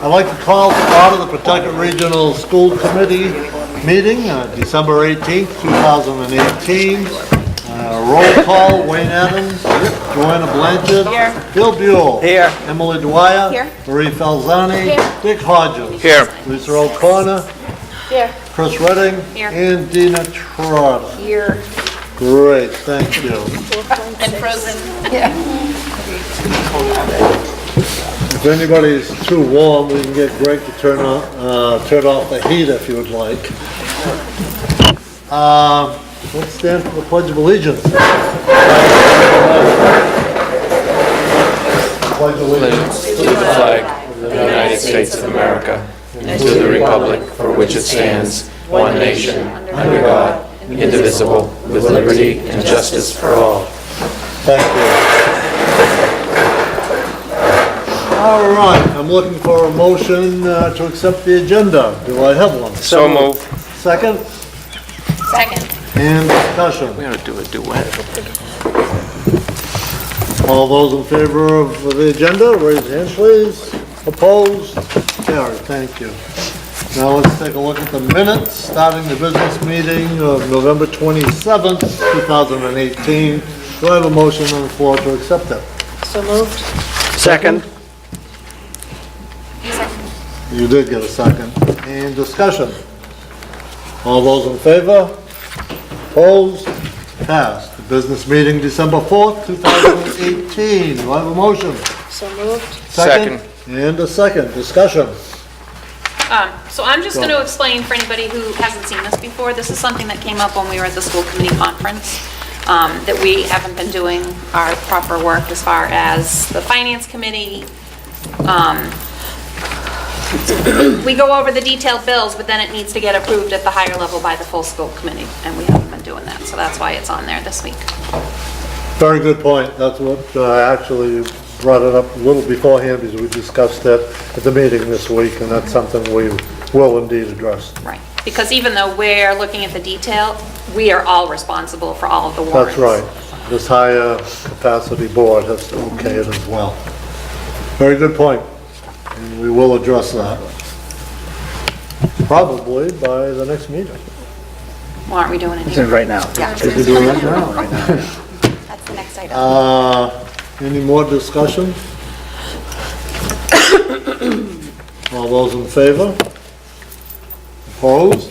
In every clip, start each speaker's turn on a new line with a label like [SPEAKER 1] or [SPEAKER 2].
[SPEAKER 1] I'd like to call to order the Pentucket Regional School Committee meeting, December 18th, 2018. Roll call, Wayne Adams. Joanna Blanchard.
[SPEAKER 2] Here.
[SPEAKER 1] Bill Buell.
[SPEAKER 3] Here.
[SPEAKER 1] Emily Dwyer.
[SPEAKER 2] Here.
[SPEAKER 1] Marie Falzani.
[SPEAKER 2] Here.
[SPEAKER 1] Dick Hodges.
[SPEAKER 3] Here.
[SPEAKER 1] Lisa O'Connor.
[SPEAKER 2] Here.
[SPEAKER 1] Chris Redding.
[SPEAKER 2] Here.
[SPEAKER 1] And Dina Trotter.
[SPEAKER 2] Here.
[SPEAKER 1] Great, thank you.
[SPEAKER 2] And frozen.
[SPEAKER 1] If anybody's too warm, we can get Greg to turn off the heat if you would like. Let's stand for the Pledge of Allegiance. Pledge of Allegiance
[SPEAKER 3] To the flag of the United States of America and to the republic for which it stands, one nation, under God, indivisible, with liberty and justice for all.
[SPEAKER 1] Thank you. All right, I'm looking for a motion to accept the agenda. Do I have one?
[SPEAKER 3] So move.
[SPEAKER 1] Second?
[SPEAKER 2] Second.
[SPEAKER 1] And discussion.
[SPEAKER 3] We ought to do a duet.
[SPEAKER 1] All those in favor of the agenda, raise your hand, please. Opposed? Carried. Thank you. Now let's take a look at the minutes, starting the business meeting of November 27th, 2018. Do I have a motion on the floor to accept it?
[SPEAKER 2] So moved.
[SPEAKER 3] Second.
[SPEAKER 1] You did get a second. And discussion. All those in favor? Opposed? Passed. The business meeting December 4th, 2018. Do I have a motion?
[SPEAKER 2] So moved.
[SPEAKER 3] Second.
[SPEAKER 1] And a second. Discussion.
[SPEAKER 4] So I'm just going to explain for anybody who hasn't seen this before. This is something that came up when we were at the school committee conference, that we haven't been doing our proper work as far as the finance committee. We go over the detailed bills, but then it needs to get approved at the higher level by the full school committee, and we haven't been doing that. So that's why it's on there this week.
[SPEAKER 1] Very good point. That's what I actually brought it up a little beforehand because we discussed it at the meeting this week, and that's something we will indeed address.
[SPEAKER 4] Right. Because even though we're looking at the detail, we are all responsible for all of the warrants.
[SPEAKER 1] That's right. This higher capacity board has to okay it as well. Very good point. And we will address that. Probably by the next meeting.
[SPEAKER 4] Well, aren't we doing it
[SPEAKER 3] It's
[SPEAKER 4] here?
[SPEAKER 3] in right now.
[SPEAKER 2] Yeah.
[SPEAKER 1] We can do it right now.
[SPEAKER 2] That's the next item.
[SPEAKER 1] Any more discussion? All those in favor? Opposed?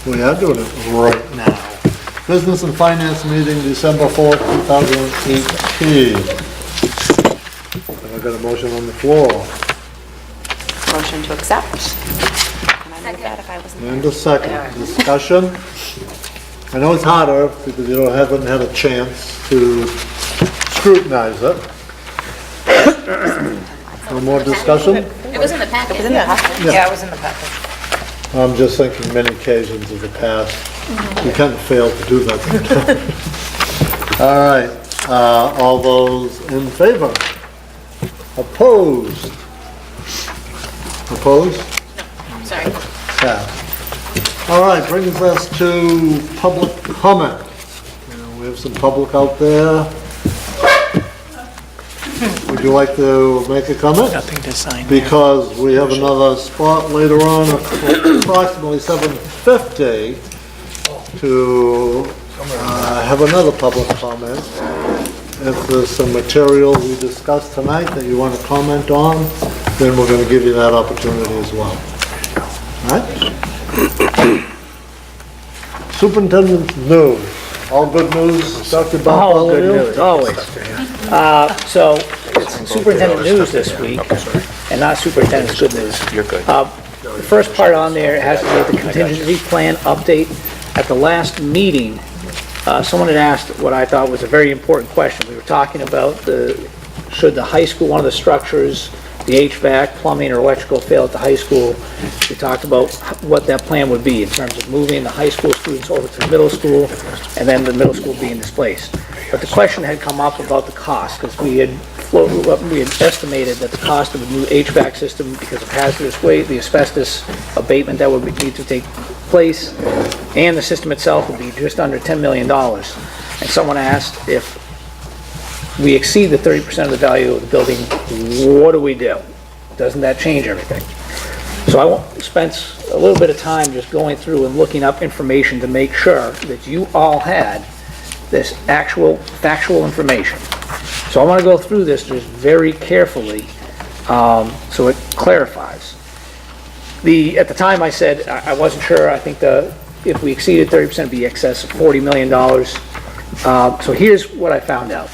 [SPEAKER 1] We are doing it right now. Business and Finance meeting, December 4th, 2018. Have I got a motion on the floor?
[SPEAKER 2] Motion to accept. Can I move that if I wasn't there?
[SPEAKER 1] And a second. Discussion. I know it's harder because you haven't had a chance to scrutinize it. No more discussion?
[SPEAKER 4] It was in the packet.
[SPEAKER 2] It was in the packet.
[SPEAKER 1] Yeah.
[SPEAKER 2] It was in the packet.
[SPEAKER 1] I'm just thinking many occasions of the past. You kind of fail to do that sometimes. All right, all those in favor? Opposed? Opposed?
[SPEAKER 4] Sorry.
[SPEAKER 1] Passed. All right, brings us to public comment. We have some public out there. Would you like to make a comment?
[SPEAKER 3] Nothing to sign.
[SPEAKER 1] Because we have another spot later on, approximately 7:50, to have another public comment. If there's some material we discussed tonight that you want to comment on, then we're going to give you that opportunity as well. All right? Superintendent's news. All good news, Dr. Bob?
[SPEAKER 5] All good news, always. So, it's superintendent news this week, and not superintendent's good news.
[SPEAKER 3] You're good.
[SPEAKER 5] The first part on there has to do with the contingency plan update. At the last meeting, someone had asked what I thought was a very important question. We were talking about should the high school, one of the structures, the HVAC, plumbing, or electrical fail at the high school. We talked about what that plan would be in terms of moving the high school students over to the middle school, and then the middle school being displaced. But the question had come up about the cost, because we had estimated that the cost of a new HVAC system, because of hazardous waste, the asbestos abatement that would need to take place, and the system itself would be just under $10 million. And someone asked if we exceed the 30% of the value of the building, what do we do? Doesn't that change everything? So I spent a little bit of time just going through and looking up information to make sure that you all had this actual factual information. So I want to go through this just very carefully so it clarifies. At the time I said I wasn't sure. I think if we exceeded 30%, it'd be excess of $40 million. So here's what I found out.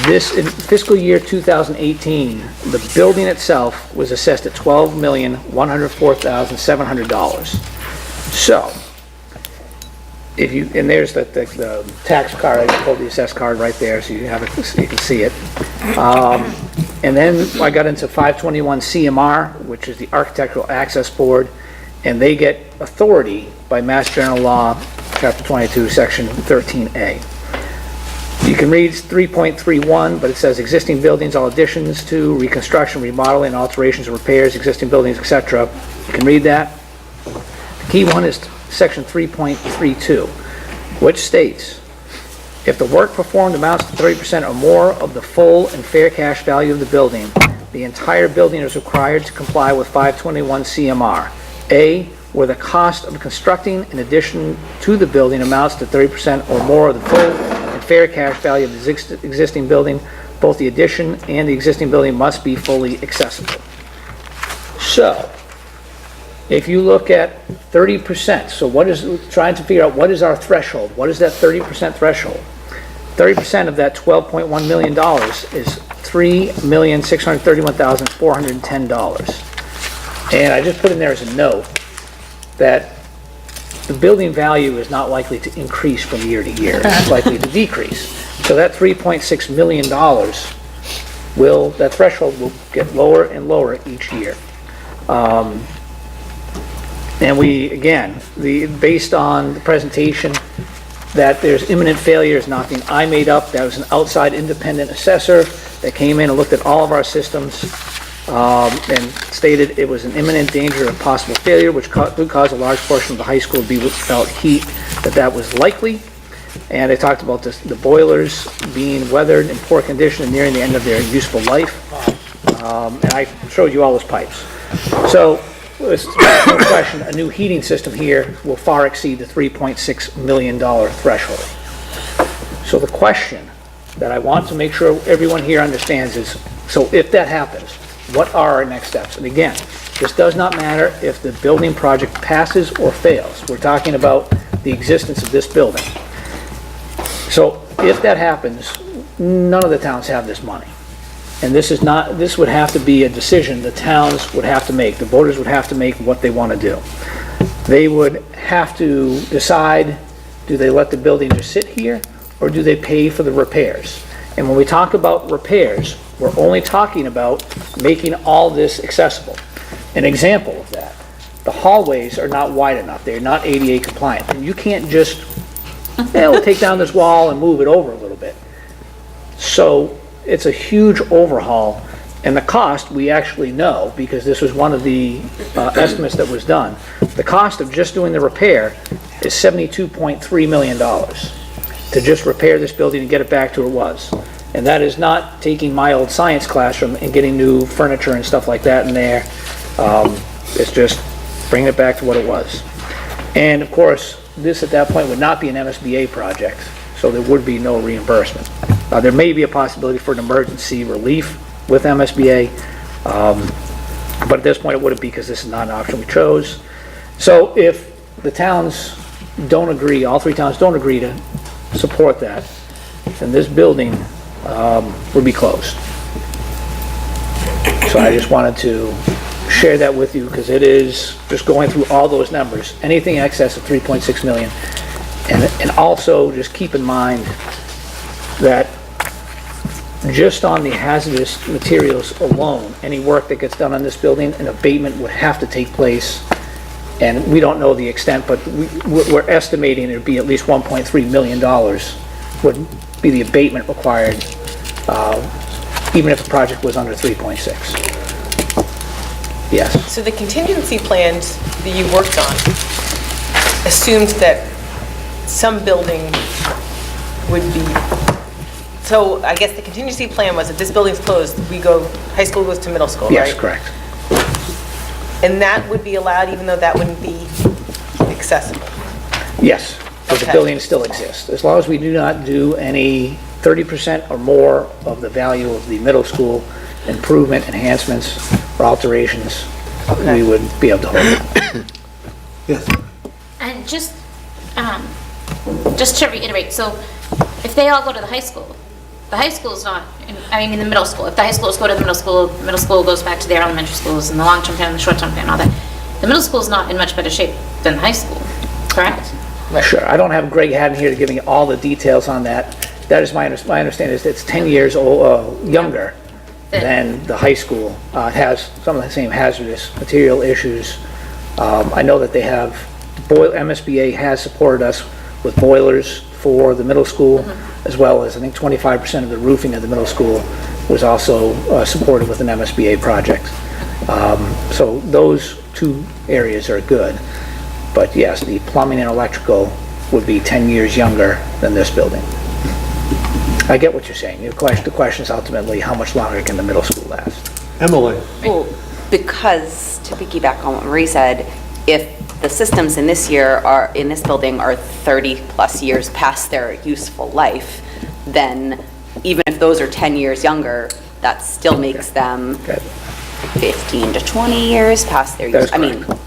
[SPEAKER 5] In fiscal year 2018, the building itself was assessed at $12,104,700. So, and there's the tax card. I pulled the assessed card right there, so you have it, so you can see it. And then I got into 521 CMR, which is the Architectural Access Board, and they get authority by Mass General Law, Chapter 22, Section 13A. You can read 3.31, but it says existing buildings, all additions to, reconstruction, remodeling, alterations, repairs, existing buildings, etc. You can read that. The key one is Section 3.32, which states, if the work performed amounts to 30% or more of the full and fair cash value of the building, the entire building is required to comply with 521 CMR. A, where the cost of constructing in addition to the building amounts to 30% or more of the full and fair cash value of the existing building, both the addition and the existing building must be fully accessible. So, if you look at 30%, so trying to figure out what is our threshold? What is that 30% threshold? 30% of that $12.1 million is $3,631,410. And I just put in there as a note that the building value is not likely to increase from year to year. It's likely to decrease. So that $3.6 million that threshold will get lower and lower each year. And based on the presentation, that there's imminent failure is nothing I made up. That was an outside independent assessor that came in and looked at all of our systems and stated it was an imminent danger of possible failure, which could cause a large portion of the high school to be without heat, that was likely. And they talked about the boilers being weathered in poor condition and nearing the end of their useful life. And I showed you all those pipes. So, there's no question, a new heating system here will far exceed the $3.6 million threshold. So the question that I want to make sure everyone here understands is, so if that happens, what are our next steps? And again, this does not matter if the building project passes or fails. We're talking about the existence of this building. So if that happens, none of the towns have this money. And this would have to be a decision the towns would have to make. The voters would have to make what they want to do. They would have to decide, do they let the building just sit here, or do they pay for the repairs? And when we talk about repairs, we're only talking about making all this accessible. An example of that, the hallways are not wide enough. They're not ADA compliant. And you can't just, we'll take down this wall and move it over a little bit. So it's a huge overhaul, and the cost we actually know, because this was one of the estimates that was done. The cost of just doing the repair is $72.3 million to just repair this building and get it back to where it was. And that is not taking my old science classroom and getting new furniture and stuff like that in there. It's just bringing it back to what it was. And of course, this at that point would not be an MSBA project, so there would be no reimbursement. There may be a possibility for an emergency relief with MSBA, but at this point it wouldn't be, because this is not an option we chose. So if the towns don't agree, all three towns don't agree to support that, then this building would be closed. So I just wanted to share that with you, because it is just going through all those numbers, anything in excess of $3.6 million. And also just keep in mind that just on the hazardous materials alone, any work that gets done on this building, an abatement would have to take place. And we don't know the extent, but we're estimating it would be at least $1.3 million would be the abatement required, even if the project was under 3.6. Yes.
[SPEAKER 6] So the contingency plans that you worked on assumed that some So I guess the contingency plan was if this building's closed, high school goes to middle school, right?
[SPEAKER 5] Yes, correct.
[SPEAKER 6] And that would be allowed even though that wouldn't be accessible?
[SPEAKER 5] Yes, but the
[SPEAKER 6] Okay.
[SPEAKER 5] building still exists. As long as we do not do any 30% or more of the value of the middle school improvement, enhancements, or alterations, we would be able to hold it.
[SPEAKER 1] Yes.
[SPEAKER 7] And just to reiterate, so if they all go to the high school is not, the middle school. If the high schools go to the middle school goes back to their elementary schools, and the long-term plan and the short-term plan and all that. The middle school is not in much better shape than the high school, correct?
[SPEAKER 5] Sure, I don't have Greg Haddon here to give me all the details on that. That is my understanding is it's 10 years younger than the high school. It has some of the same hazardous material issues. I know that they have, MSBA has supported us with boilers for the middle school, as well as I think 25% of the roofing of the middle school was also supported with an MSBA project. So those two areas are good. But yes, the plumbing and electrical would be 10 years younger than this building. I get what you're saying. The question is ultimately, how much longer can the middle school last?
[SPEAKER 1] Emily?
[SPEAKER 2] Well, because, to piggyback on what Marie said, if the systems in this building are 30-plus years past their useful life, then even if those are 10 years younger, that still makes them
[SPEAKER 5] Okay.
[SPEAKER 2] 15 to 20 years past their
[SPEAKER 5] That is
[SPEAKER 2] use.
[SPEAKER 5] correct.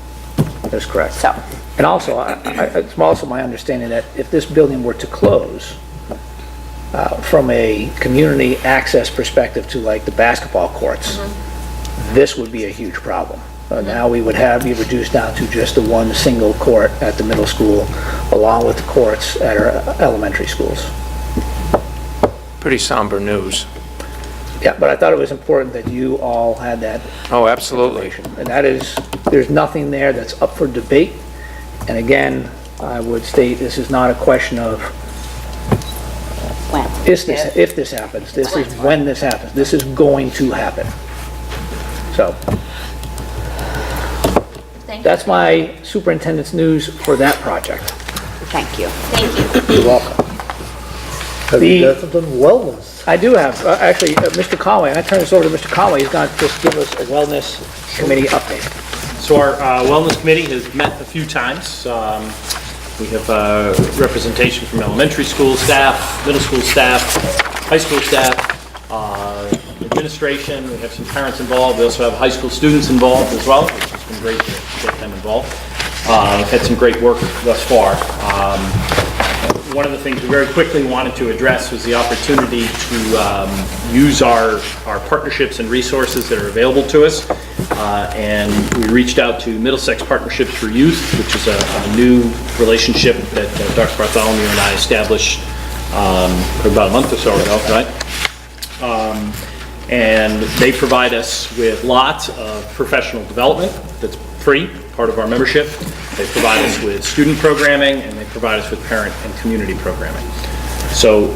[SPEAKER 5] That's correct.
[SPEAKER 2] So,
[SPEAKER 5] And also, it's also my understanding that if this building were to close, from a community access perspective to like the basketball courts, this would be a huge problem. Now we would be reduced down to just the one single court at the middle school, along with the courts at our elementary schools.
[SPEAKER 3] Pretty somber news.
[SPEAKER 5] Yeah, but I thought it was important that you all had that
[SPEAKER 3] Oh, absolutely.
[SPEAKER 5] information. And that is, there's nothing there that's up for debate. And again, I would state this is not a question of
[SPEAKER 2] when?
[SPEAKER 5] if this happens. This is when this happens. This is going to happen. So
[SPEAKER 7] Thank you.
[SPEAKER 5] that's my superintendent's news for that project.
[SPEAKER 2] Thank you.
[SPEAKER 7] Thank you.
[SPEAKER 5] You're welcome.
[SPEAKER 1] Have you got something wellness?
[SPEAKER 5] I do have, actually, Mr. Conway, and I turn this over to Mr. Conway. He's going to just give us a wellness committee update.
[SPEAKER 8] So our wellness committee has met a few times. We have representation from elementary school staff, middle school staff, high school staff, administration. We have some parents involved. We also have high school students involved as well, which has been great to get them involved. We've had some great work thus far. One of the things we very quickly wanted to address was the opportunity to use our partnerships and resources that are available to us. And we reached out to Middlesex Partnerships for Youth, which is a new relationship that Dr. Bartholomew and I established about a month or so ago, right? And they provide us with lots of professional development that's free, part of our membership. They provide us with student programming, and they provide us with parent and community programming. So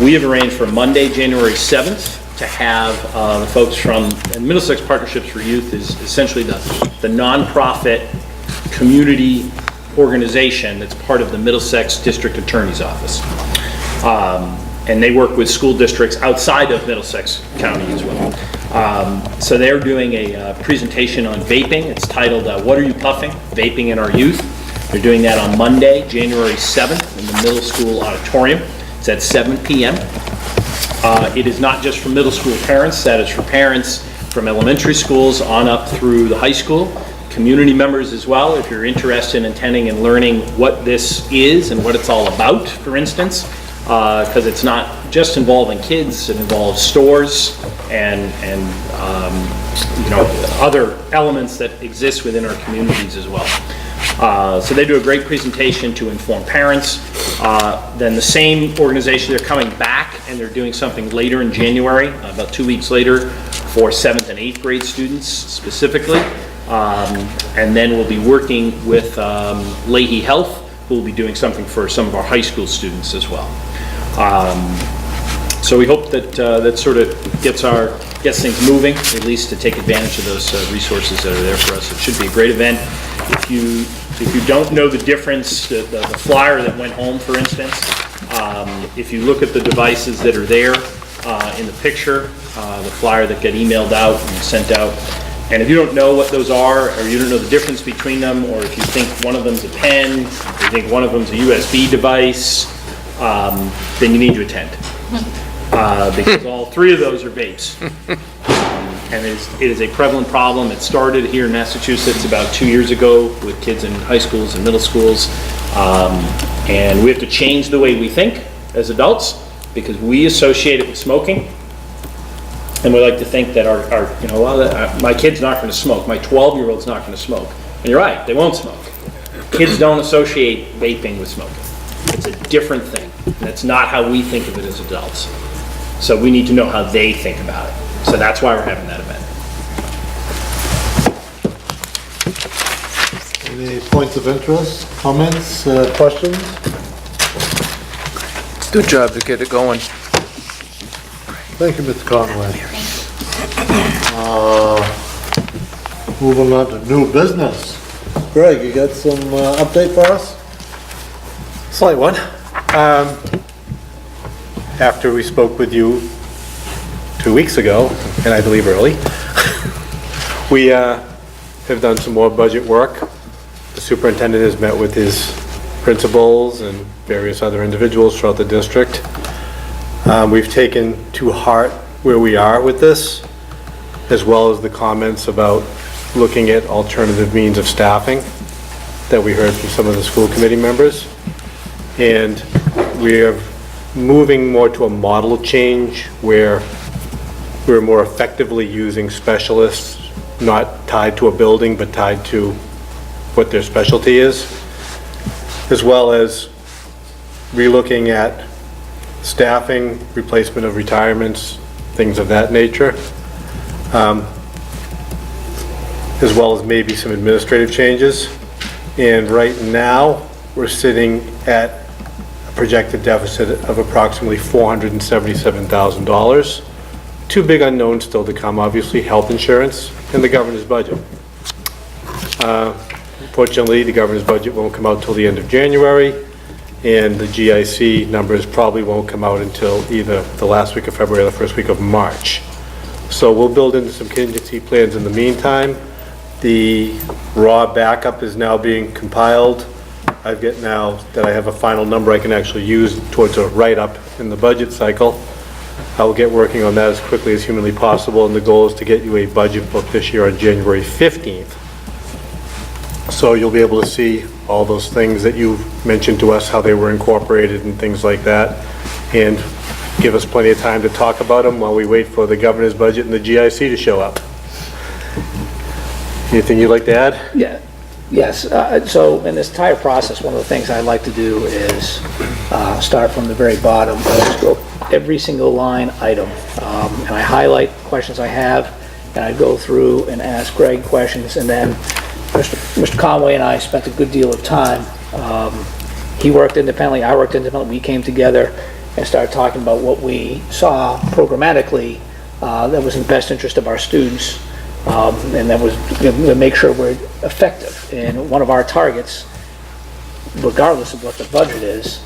[SPEAKER 8] we have arranged for Monday, January 7th, to have the folks from Middlesex Partnerships for Youth is essentially the nonprofit community organization that's part of the Middlesex District Attorney's Office. And they work with school districts outside of Middlesex County as well. So they're doing a presentation on vaping. It's titled, What Are You Puffing? Vaping in Our Youth. They're doing that on Monday, January 7th in the middle school auditorium. It's at 7 p.m. It is not just for middle school parents. That is for parents from elementary schools on up through the high school. Community members as well, if you're interested in attending and learning what this is and what it's all about, for instance. Because it's not just involving kids, it involves stores and other elements that exist within our communities as well. So they do a great presentation to inform parents. Then the same organization, they're coming back and they're doing something later in January, about 2 weeks later, for 7th and 8th grade students specifically. And then we'll be working with Leahy Health, who will be doing something for some of our high school students as well. So we hope that that sort of gets things moving, at least to take advantage of those resources that are there for us. It should be a great event. If you don't know the difference, the flyer that went home, for instance, If you look at the devices that are there in the picture, the flyer that get emailed out and sent out, and if you don't know what those are, or you don't know the difference between them, or if you think one of them's a pen, or you think one of them's a USB device, then you need to attend. Because all three of those are vapes. And it is a prevalent problem. It started here in Massachusetts about 2 years ago with kids in high schools and middle schools. And we have to change the way we think as adults because we associate it with smoking. And we like to think that my kid's not going to smoke. My 12-year-old's not going to smoke. And you're right, they won't smoke. Kids don't associate vaping with smoking. It's a different thing. That's not how we think of it as adults. So we need to know how they think about it. So that's why we're having that event.
[SPEAKER 1] Any points of interest, comments, questions?
[SPEAKER 3] Good job to get it going.
[SPEAKER 1] Thank you, Mr. Conway. Moving on to new business. Greg, you got some update for us?
[SPEAKER 9] Slight one. After we spoke with you 2 weeks ago, and I believe early, we have done some more budget work. The superintendent has met with his principals and various other individuals throughout the district. We've taken to heart where we are with this, as well as the comments about looking at alternative means of staffing that we heard from some of the school committee members. And we're moving more to a model change where we're more effectively using specialists, not tied to a building, but tied to what their specialty is, as well as relooking at staffing, replacement of retirements, things of that nature, as well as maybe some administrative changes. And right now, we're sitting at a projected deficit of approximately $477,000. Two big unknowns still to come, obviously, health insurance and the governor's budget. Unfortunately, the governor's budget won't come out till the end of January, and the GIC numbers probably won't come out until either the last week of February or the first week of March. So we'll build into some contingency plans in the meantime. The raw backup is now being compiled. I've got now that I have a final number I can actually use towards a write-up in the budget cycle. I will get working on that as quickly as humanly possible, and the goal is to get you a budget book this year on January 15th. So you'll be able to see all those things that you mentioned to us, how they were incorporated and things like that, and give us plenty of time to talk about them while we wait for the governor's budget and the GIC to show up. Anything you'd like to add?
[SPEAKER 5] Yeah. Yes. So in this entire process, one of the things I like to do is start from the very bottom. I just go every single line item, and I highlight questions I have, and I go through and ask Greg questions, and then Mr. Conway and I spent a good deal of time. He worked independently, I worked independently. We came together and started talking about what we saw programmatically that was in the best interest of our students, and that was to make sure we're effective. And one of our targets, regardless of what the budget is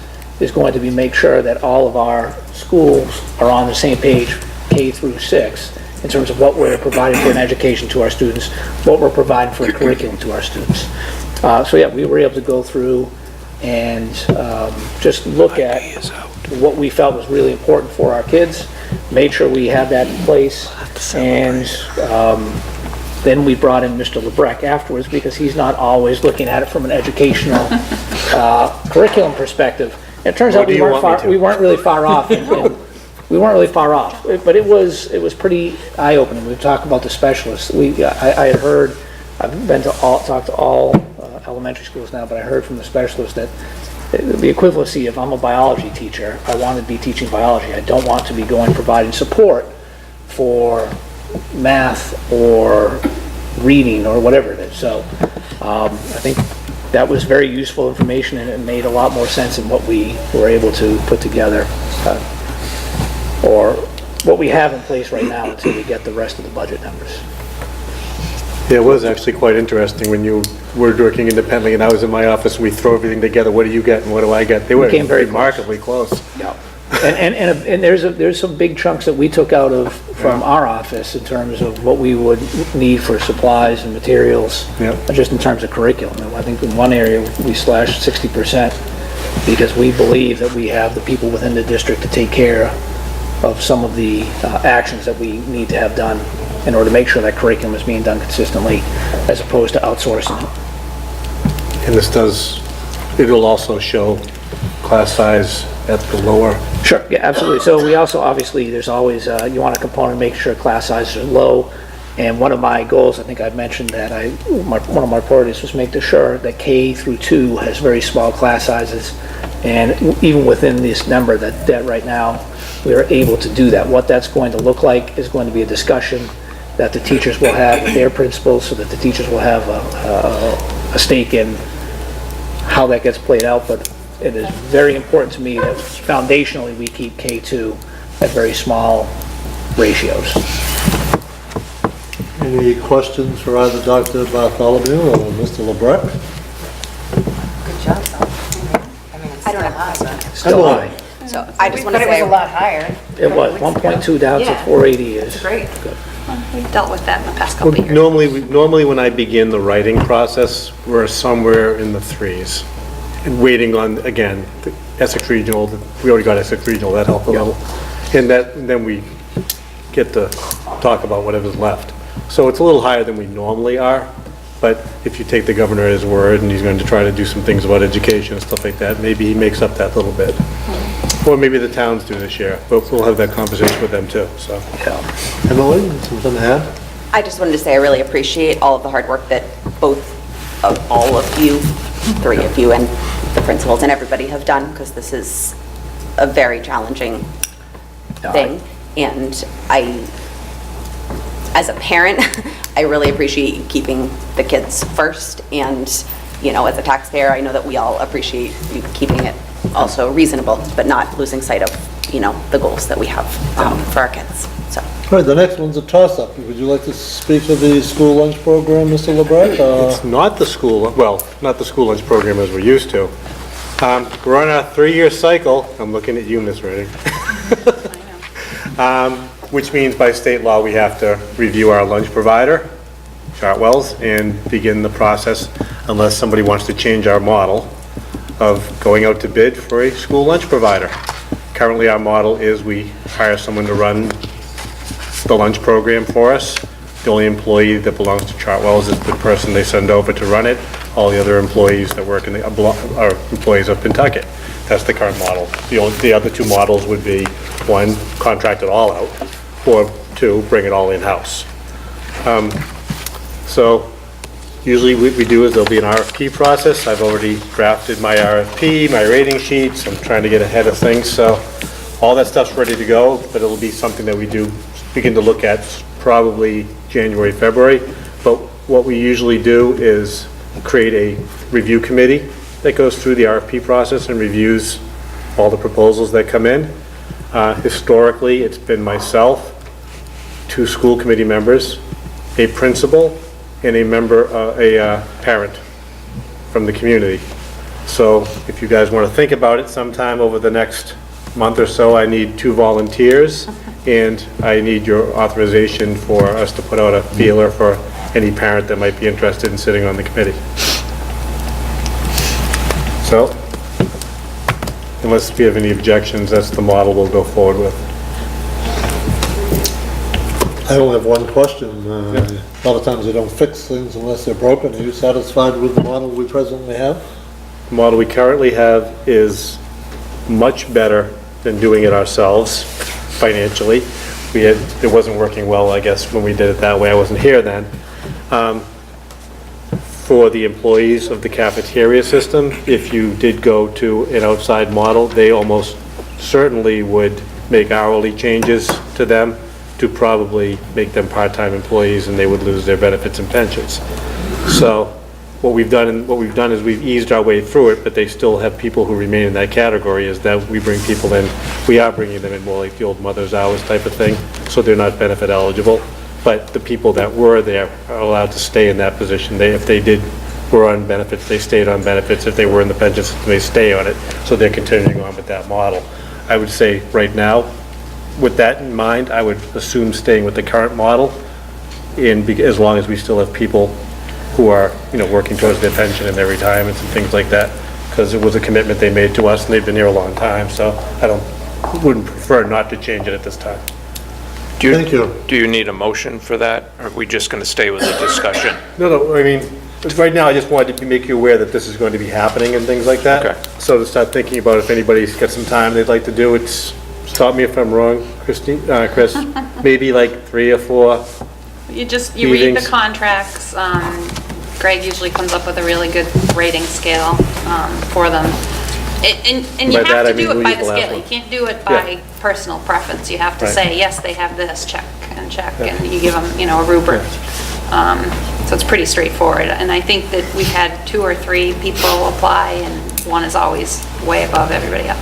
[SPEAKER 5] going to be make sure that all of our schools are on the same page, K through 6, in terms of what we're providing for an education to our students, what we're providing for a curriculum to our students. So yeah, we were able to go through and just look at what we felt was really important for our kids, made sure we had that in place, and then we brought in Mr. LeBrecq afterwards because he's not always looking at it from an educational curriculum perspective. And it turns out we weren't really far off. We weren't really far off, but it was pretty eye-opening. We talked about the specialists. I had heard, I've been to talked to all elementary schools now, but I heard from the specialists that the equivalency of I'm a biology teacher, I want to be teaching biology. I don't want to be providing support for math or reading or whatever it is. So I think that was very useful information, and it made a lot more sense in what we were able to put together. Or what we have in place right now until we get the rest of the budget numbers.
[SPEAKER 9] Yeah, it was actually quite interesting when you were working independently and I was in my office, we throw everything together, what do you get and what do I get? They were
[SPEAKER 5] came very
[SPEAKER 9] remarkably close.
[SPEAKER 5] Yeah. And there's some big chunks that we took out of, from our office in terms of what we would need for supplies and materials.
[SPEAKER 9] Yep.
[SPEAKER 5] Just in terms of curriculum. I think in one area, we slashed 60% because we believe that we have the people within the district to take care of some of the actions that we need to have done in order to make sure that curriculum is being done consistently, as opposed to outsourcing it.
[SPEAKER 9] And this does, it'll also show class size at the lower.
[SPEAKER 5] Sure, yeah, absolutely. So we also, obviously, there's always, you want a component, make sure class sizes are low. And one of my goals, I think I've mentioned that one of my priorities was make sure that K through 2 has very small class sizes. And even within this number that right now, we are able to do that. What that's going to look like is going to be a discussion that the teachers will have with their principals, so that the teachers will have a stake in how that gets played out. But it is very important to me that foundationally we keep K2 at very small ratios.
[SPEAKER 1] Any questions for either Dr. Bartholomew or Mr. LeBrecq?
[SPEAKER 6] Good job, though. I mean, it's
[SPEAKER 2] I don't
[SPEAKER 6] still
[SPEAKER 2] have
[SPEAKER 6] high.
[SPEAKER 2] questions.
[SPEAKER 5] Still high.
[SPEAKER 2] So I just want
[SPEAKER 6] But
[SPEAKER 2] to
[SPEAKER 6] it was
[SPEAKER 2] say,
[SPEAKER 6] a lot higher.
[SPEAKER 5] It was 1.2 down to
[SPEAKER 6] Yeah.
[SPEAKER 5] 480 is.
[SPEAKER 6] Great.
[SPEAKER 4] We've dealt with that in the past couple of years.
[SPEAKER 9] Normally when I begin the writing process, we're somewhere in the 3s. And waiting on, again, the Essex Regional, we already got Essex Regional, that helped a little. And then we get to talk about whatever's left. So it's a little higher than we normally are, but if you take the governor at his word and he's going to try to do some things about education and stuff like that, maybe he makes up that little bit. Or maybe the towns do this year, but we'll have that conversation with them too, so.
[SPEAKER 1] Emily, something to add?
[SPEAKER 2] I just wanted to say I really appreciate all of the hard work that all of you, 3 of you, and the principals and everybody have done, because this is a very challenging thing. And as a parent, I really appreciate you keeping the kids first. And, as a taxpayer, I know that we all appreciate you keeping it also reasonable, but not losing sight of, the goals that we have for our kids, so.
[SPEAKER 1] All right, the next one's a toss-up. Would you like to speak to the school lunch program, Mr. LeBrecq?
[SPEAKER 9] It's not the school, not the school lunch program as we're used to. We're on a 3-year cycle. I'm looking at you, Ms. Redding. Which means by state law, we have to review our lunch provider, Chartwell's, and begin the process unless somebody wants to change our model of going out to bid for a school lunch provider. Currently, our model is we hire someone to run the lunch program for us. The only employee that belongs to Chartwell's is the person they send over to run it. All the other employees that work in are employees of Pentucket. That's the current model. The other 2 models would be, 1, contract it all out, or 2, bring it all in-house. So usually what we do is there'll be an RFP process. I've already drafted my RFP, my rating sheets. I'm trying to get ahead of things. So all that stuff's ready to go, but it'll be something that we do begin to look at probably January, February. But what we usually do is create a review committee that goes through the RFP process and reviews all the proposals that come in. Historically, it's been myself, 2 school committee members, a principal, and a parent from the community. So if you guys want to think about it, sometime over the next month or so, I need 2 volunteers, and I need your authorization for us to put out a feeler for any parent that might be interested in sitting on the committee. So, unless we have any objections, that's the model we'll go forward with.
[SPEAKER 1] I only have one question. A lot of times they don't fix things unless they're broken. Are you satisfied with the model we presently have?
[SPEAKER 9] The model we currently have is much better than doing it ourselves financially. It wasn't working well, I guess, when we did it that way. I wasn't here then. For the employees of the cafeteria system, if you did go to an outside model, they almost certainly would make hourly changes to them to probably make them part-time employees, and they would lose their benefits and pensions. So what we've done is we've eased our way through it, but they still have people who remain in that category, is that we bring people in, we are bringing them in more like the old mother's hours type of thing, so they're not benefit eligible. but the people that were there are allowed to stay in that position. If they were on benefits, they stayed on benefits. If they were in the pension system, they stay on it. So they're continuing on with that model. I would say right now, with that in mind, I would assume staying with the current model, as long as we still have people who are, working towards their pension and their retirements and things like that, because it was a commitment they made to us, and they've been here a long time, so wouldn't prefer not to change it at this time.
[SPEAKER 1] Thank you.
[SPEAKER 3] Do you need a motion for that, or are we just going to stay with the discussion?
[SPEAKER 9] No, I mean, right now, I just wanted to make you aware that this is going to be happening and things like that.
[SPEAKER 3] Okay.
[SPEAKER 9] So to start thinking about if anybody's got some time they'd like to do it, stop me if I'm wrong, Chris, maybe like 3 or 4.
[SPEAKER 4] You read the
[SPEAKER 9] Meetings.
[SPEAKER 4] contracts. Greg usually comes up with a really good rating scale for them. And you
[SPEAKER 9] By that,
[SPEAKER 4] have
[SPEAKER 9] I
[SPEAKER 4] to do
[SPEAKER 9] mean
[SPEAKER 4] it by
[SPEAKER 9] leave
[SPEAKER 4] the
[SPEAKER 9] the last
[SPEAKER 4] scale. You
[SPEAKER 9] one.
[SPEAKER 4] can't do it by personal preference. You have to
[SPEAKER 9] Right.
[SPEAKER 4] say, yes, they have this, check, and you give them, a rubric. So it's pretty straightforward. And I think that we've had 2 or 3 people apply, and one is always way above everybody else.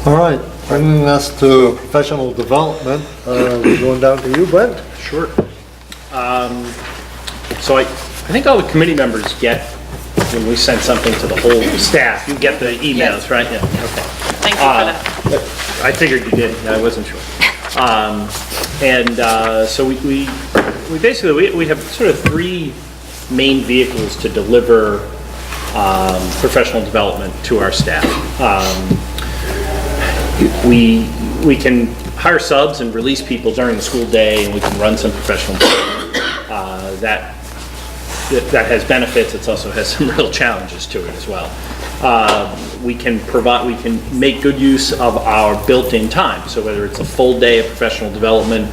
[SPEAKER 4] So,
[SPEAKER 1] All right, bringing us to professional development, we're going down to you, Brent.
[SPEAKER 8] Sure. So I think all the committee members get, when we send something to the whole staff, you get the emails, right? Yeah, okay.
[SPEAKER 4] thank you for that.
[SPEAKER 8] I figured you did, I wasn't sure. So we basically, we have sort of 3 main vehicles to deliver professional development to our staff. We can hire subs and release people during the school day, and we can run some professional development. That has benefits, it also has some real challenges to it as well. We can make good use of our built-in time, so whether it's a full day of professional development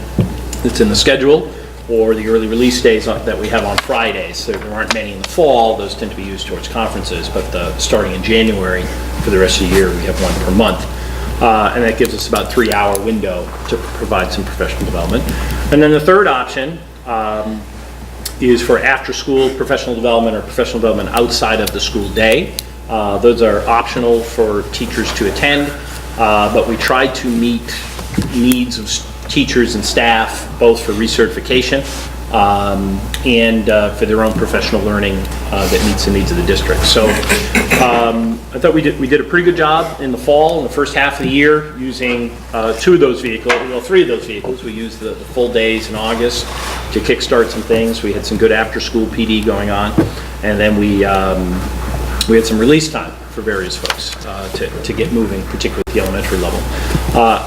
[SPEAKER 8] that's in the schedule, or the early release days that we have on Fridays. There aren't many in the fall, those tend to be used towards conferences, but starting in January, for the rest of the year, we have 1 per month. And that gives us about 3-hour window to provide some professional development. And then the third option is for after-school professional development or professional development outside of the school day. Those are optional for teachers to attend, but we try to meet needs of teachers and staff, both for recertification and for their own professional learning that meets the needs of the district. So I thought we did a pretty good job in the fall, in the first half of the year, using 2 of those vehicles, well, 3 of those vehicles. We used the full days in August to kickstart some things. We had some good after-school PD going on, and then we had some release time for various folks to get moving, particularly at the elementary level.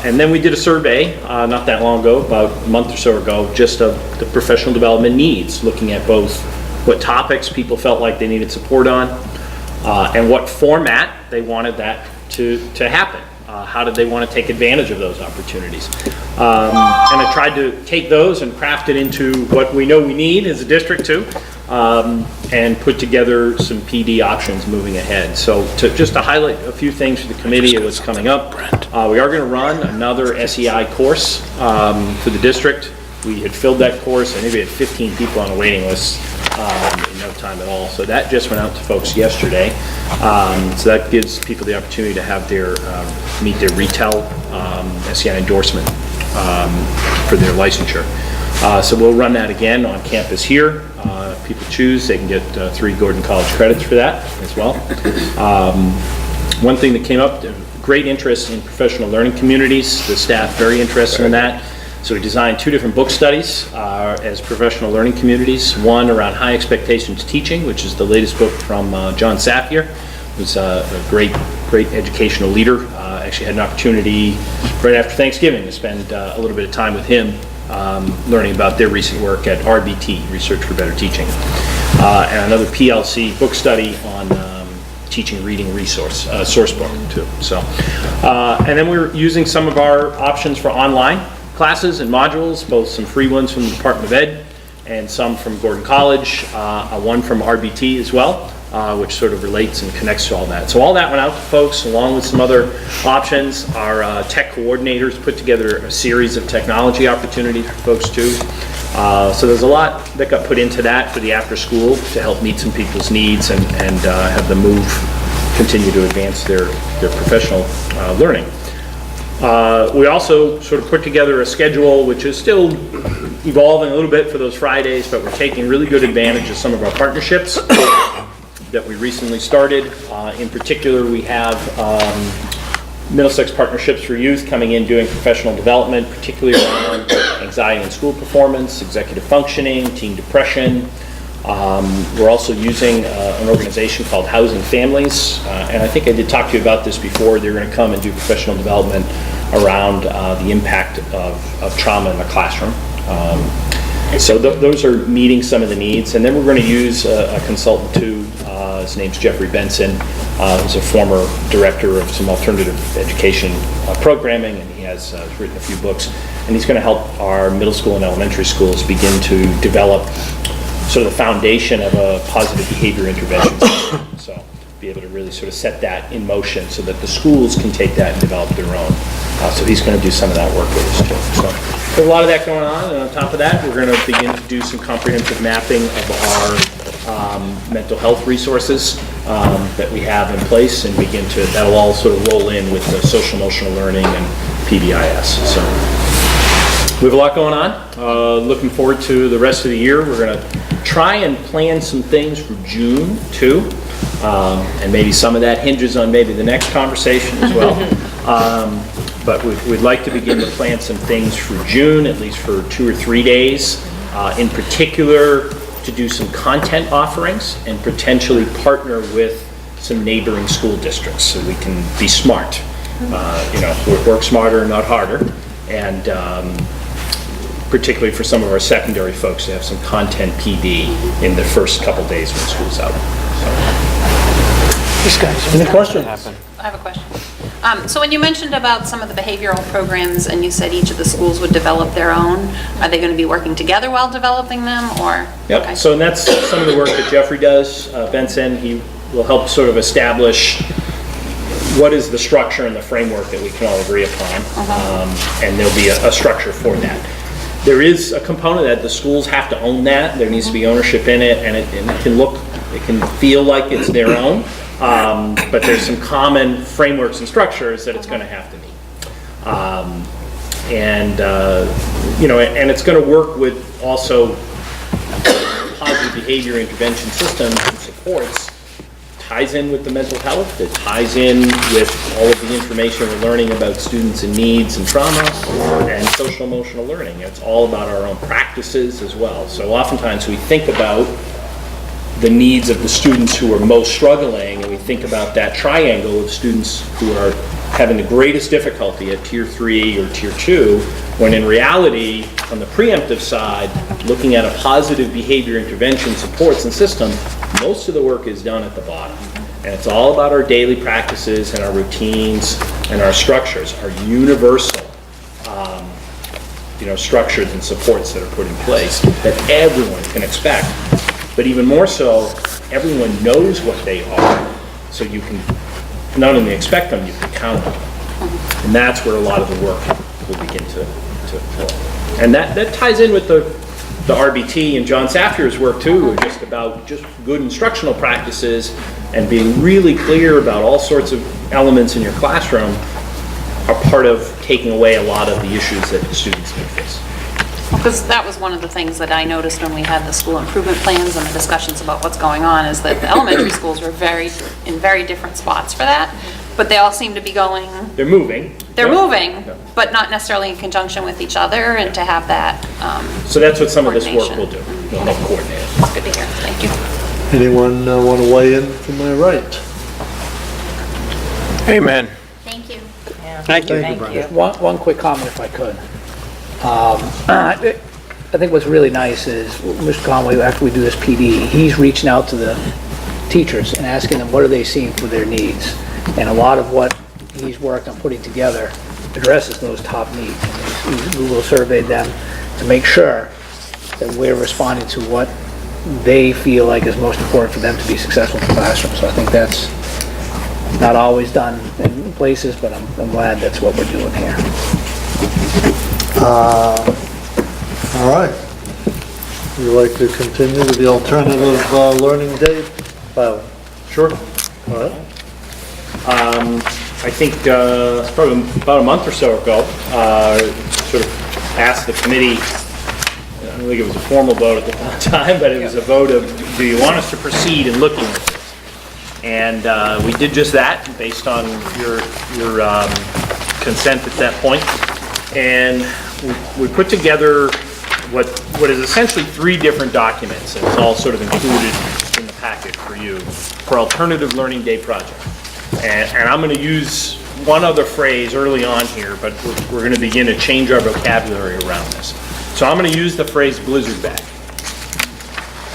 [SPEAKER 8] And then we did a survey not that long ago, about a month or so ago, just of the professional development needs, looking at both what topics people felt like they needed support on, and what format they wanted that to happen. How did they want to take advantage of those opportunities? And I tried to take those and craft it into what we know we need as a district too, and put together some PD options moving ahead. So just to highlight a few things for the committee of what's coming up, we are going to run another SEI course for the district. We had filled that course. I think we had 15 people on a waiting list in no time at all. So that just went out to folks yesterday. So that gives people the opportunity to have meet their retail SEI endorsement for their licensure. So we'll run that again on campus here. If people choose, they can get 3 Gordon College credits for that as well. One thing that came up, great interest in professional learning communities. The staff very interested in that. So we designed 2 different book studies as professional learning communities. One around High Expectations Teaching, which is the latest book from John Safier, who's a great educational leader. Actually had an opportunity right after Thanksgiving to spend a little bit of time with him learning about their recent work at RBT, Research for Better Teaching. And another PLC book study on teaching reading source book too. So, and then we're using some of our options for online classes and modules, both some free ones from the Department of Ed and some from Gordon College, one from RBT as well, which sort of relates and connects to all that. So all that went out to folks along with some other options. Our tech coordinators put together a series of technology opportunities for folks too. So there's a lot that got put into that for the after school to help meet some people's needs and have them continue to advance their professional learning. We also sort of put together a schedule, which is still evolving a little bit for those Fridays, but we're taking really good advantage of some of our partnerships that we recently started. In particular, we have Middlesex Partnerships for Youth coming in doing professional development, particularly around anxiety and school performance, executive functioning, teen depression. We're also using an organization called Housing Families, and I think I did talk to you about this before. They're going to come and do professional development around the impact of trauma in the classroom. So those are meeting some of the needs, and then we're going to use a consultant too. His name's Jeffrey Benson. He's a former director of some alternative education programming, and he has written a few books, and he's going to help our middle school and elementary schools begin to develop sort of the foundation of a positive behavior intervention system. So be able to really sort of set that in motion so that the schools can take that and develop their own. So he's going to do some of that work with us too. So there's a lot of that going on, and on top of that, we're going to begin to do some comprehensive mapping of our mental health resources that we have in place, and begin to, that'll all sort of roll in with the social emotional learning and PBIS. So we have a lot going on. Looking forward to the rest of the year. We're going to try and plan some things for June too, and maybe some of that hinges on maybe the next conversation as well. But we'd like to begin to plan some things for June, at least for 2 or 3 days, in particular to do some content offerings and potentially partner with some neighboring school districts so we can be smart. Work smarter, not harder, and particularly for some of our secondary folks to have some content PD in the first couple days when school's out.
[SPEAKER 1] Any questions?
[SPEAKER 4] I have a question. So when you mentioned about some of the behavioral programs and you said each of the schools would develop their own, are they going to be working together while developing them, or?
[SPEAKER 8] Yep,
[SPEAKER 4] Okay.
[SPEAKER 8] so that's some of the work that Jeffrey does. Benson, he will help sort of establish what is the structure and the framework that we can all agree upon, and there'll be a structure for that. There is a component that the schools have to own that. There needs to be ownership in it, and it can feel like it's their own. But there's some common frameworks and structures that it's going to have to meet. And it's going to work with also positive behavior intervention systems and supports. Ties in with the mental health. It ties in with all of the information we're learning about students and needs and trauma and social emotional learning. It's all about our own practices as well. So oftentimes we think about the needs of the students who are most struggling, and we think about that triangle of students who are having the greatest difficulty at Tier 3 or Tier 2, when in reality, on the preemptive side, looking at a positive behavior intervention supports and system, most of the work is done at the bottom. And it's all about our daily practices and our routines and our structures, our universal structures and supports that are put in place that everyone can expect. But even more so, everyone knows what they are, so you can not only expect them, you can count on them. And that's where a lot of the work will begin to flow. And that ties in with the RBT and John Saffier's work too, just about just good instructional practices and being really clear about all sorts of elements in your classroom are part of taking away a lot of the issues that the students may face.
[SPEAKER 4] Because that was one of the things that I noticed when we had the school improvement plans and the discussions about what's going on, is that the elementary schools were in very different spots for that, but they all seem to be going,
[SPEAKER 8] They're moving.
[SPEAKER 4] they're
[SPEAKER 8] Yep.
[SPEAKER 4] moving,
[SPEAKER 8] Yep.
[SPEAKER 4] but not necessarily in conjunction with each other, and to have that
[SPEAKER 8] So that's what some of this work will do.
[SPEAKER 4] coordination.
[SPEAKER 8] They'll help coordinate it.
[SPEAKER 4] It's good to hear, thank you.
[SPEAKER 1] Anyone want to weigh in to my right?
[SPEAKER 3] Amen.
[SPEAKER 7] Thank you.
[SPEAKER 3] Thank you.
[SPEAKER 6] Thank you.
[SPEAKER 5] One quick comment if I could. I think what's really nice is Mr. Conway, after we do this PD, he's reaching out to the teachers and asking them what are they seeing for their needs. And a lot of what he's worked on putting together addresses those top needs. He's Google surveyed them to make sure that we're responding to what they feel like is most important for them to be successful in the classroom. So I think that's not always done in places, but I'm glad that's what we're doing here.
[SPEAKER 1] All right. Would you like to continue with the alternative learning day? Sure. All right.
[SPEAKER 8] I think, probably about a month or so ago, sort of asked the committee, I don't think it was a formal vote at the time, but it was a vote of, do you want us to proceed in looking at this? And we did just that, based on your consent at that point. And we put together what is essentially 3 different documents, and it's all sort of included in the packet for you, for Alternative Learning Day project. And I'm going to use one other phrase early on here, but we're going to begin to change our vocabulary around this. So I'm going to use the phrase blizzard bag,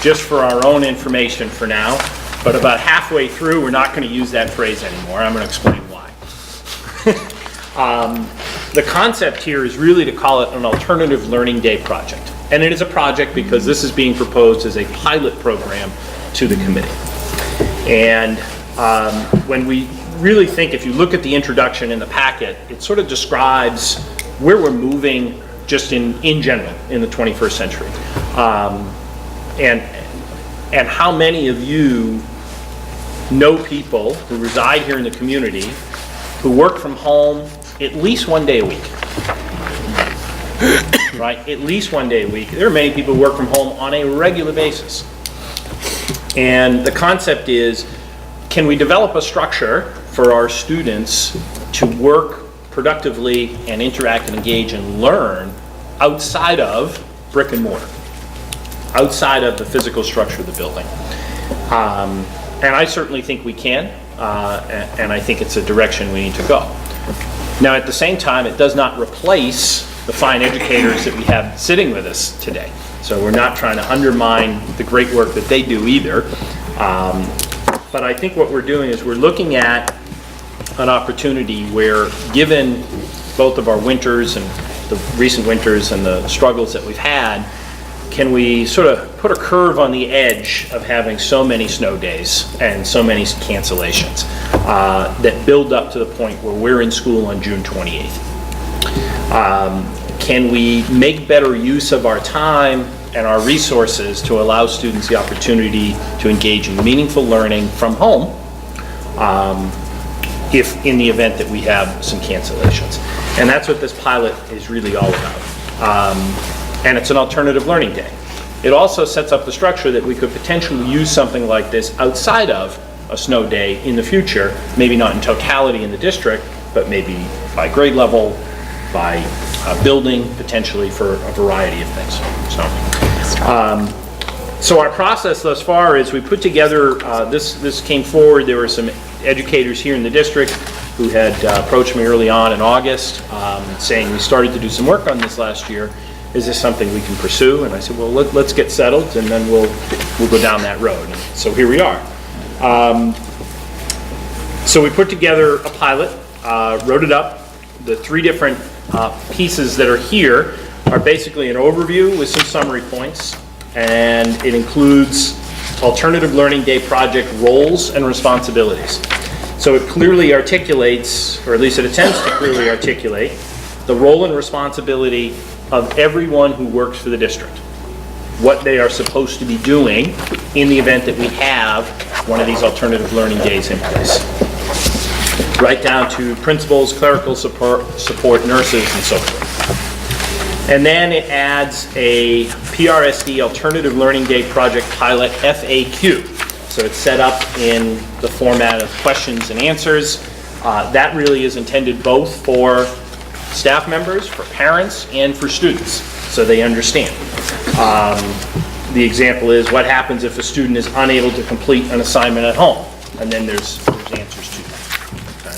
[SPEAKER 8] just for our own information for now, but about halfway through, we're not going to use that phrase anymore. I'm going to explain why. The concept here is really to call it an Alternative Learning Day project. And it is a project because this is being proposed as a pilot program to the committee. And when we really think, if you look at the introduction in the packet, it sort of describes where we're moving just in general in the 21st century. And how many of you know people who reside here in the community who work from home at least one day a week? Right? At least one day a week. There are many people who work from home on a regular basis. And the concept is, can we develop a structure for our students to work productively and interact and engage and learn outside of brick and mortar, outside of the physical structure of the building? And I certainly think we can, and I think it's a direction we need to go. Now, at the same time, it does not replace the fine educators that we have sitting with us today. So we're not trying to undermine the great work that they do either. But I think what we're doing is we're looking at an opportunity where, given both of our winters and the recent winters and the struggles that we've had, can we sort of put a curve on the edge of having so many snow days and so many cancellations that build up to the point where we're in school on June 28th? Can we make better use of our time and our resources to allow students the opportunity to engage in meaningful learning from home, if in the event that we have some cancellations? And that's what this pilot is really all about. And it's an alternative learning day. It also sets up the structure that we could potentially use something like this outside of a snow day in the future, maybe not in totality in the district, but maybe by grade level, by building, potentially for a variety of things. So our process thus far is we put together, this came forward, there were some educators here in the district who had approached me early on in August, saying we started to do some work on this last year. Is this something we can pursue? And I said, well, let's get settled, and then we'll go down that road. And so here we are. So we put together a pilot, wrote it up. The 3 different pieces that are here are basically an overview with some summary points, and it includes Alternative Learning Day project roles and responsibilities. So it clearly articulates, or at least it attempts to clearly articulate, the role and responsibility of everyone who works for the district, what they are supposed to be doing in the event that we have one of these alternative learning days in place. Right down to principals, clerical support, nurses, and so forth. And then it adds a PRSD Alternative Learning Day Project Pilot FAQ. So it's set up in the format of questions and answers. That really is intended both for staff members, for parents, and for students, so they understand. The example is, what happens if a student is unable to complete an assignment at home? And then there's answers to that. Okay.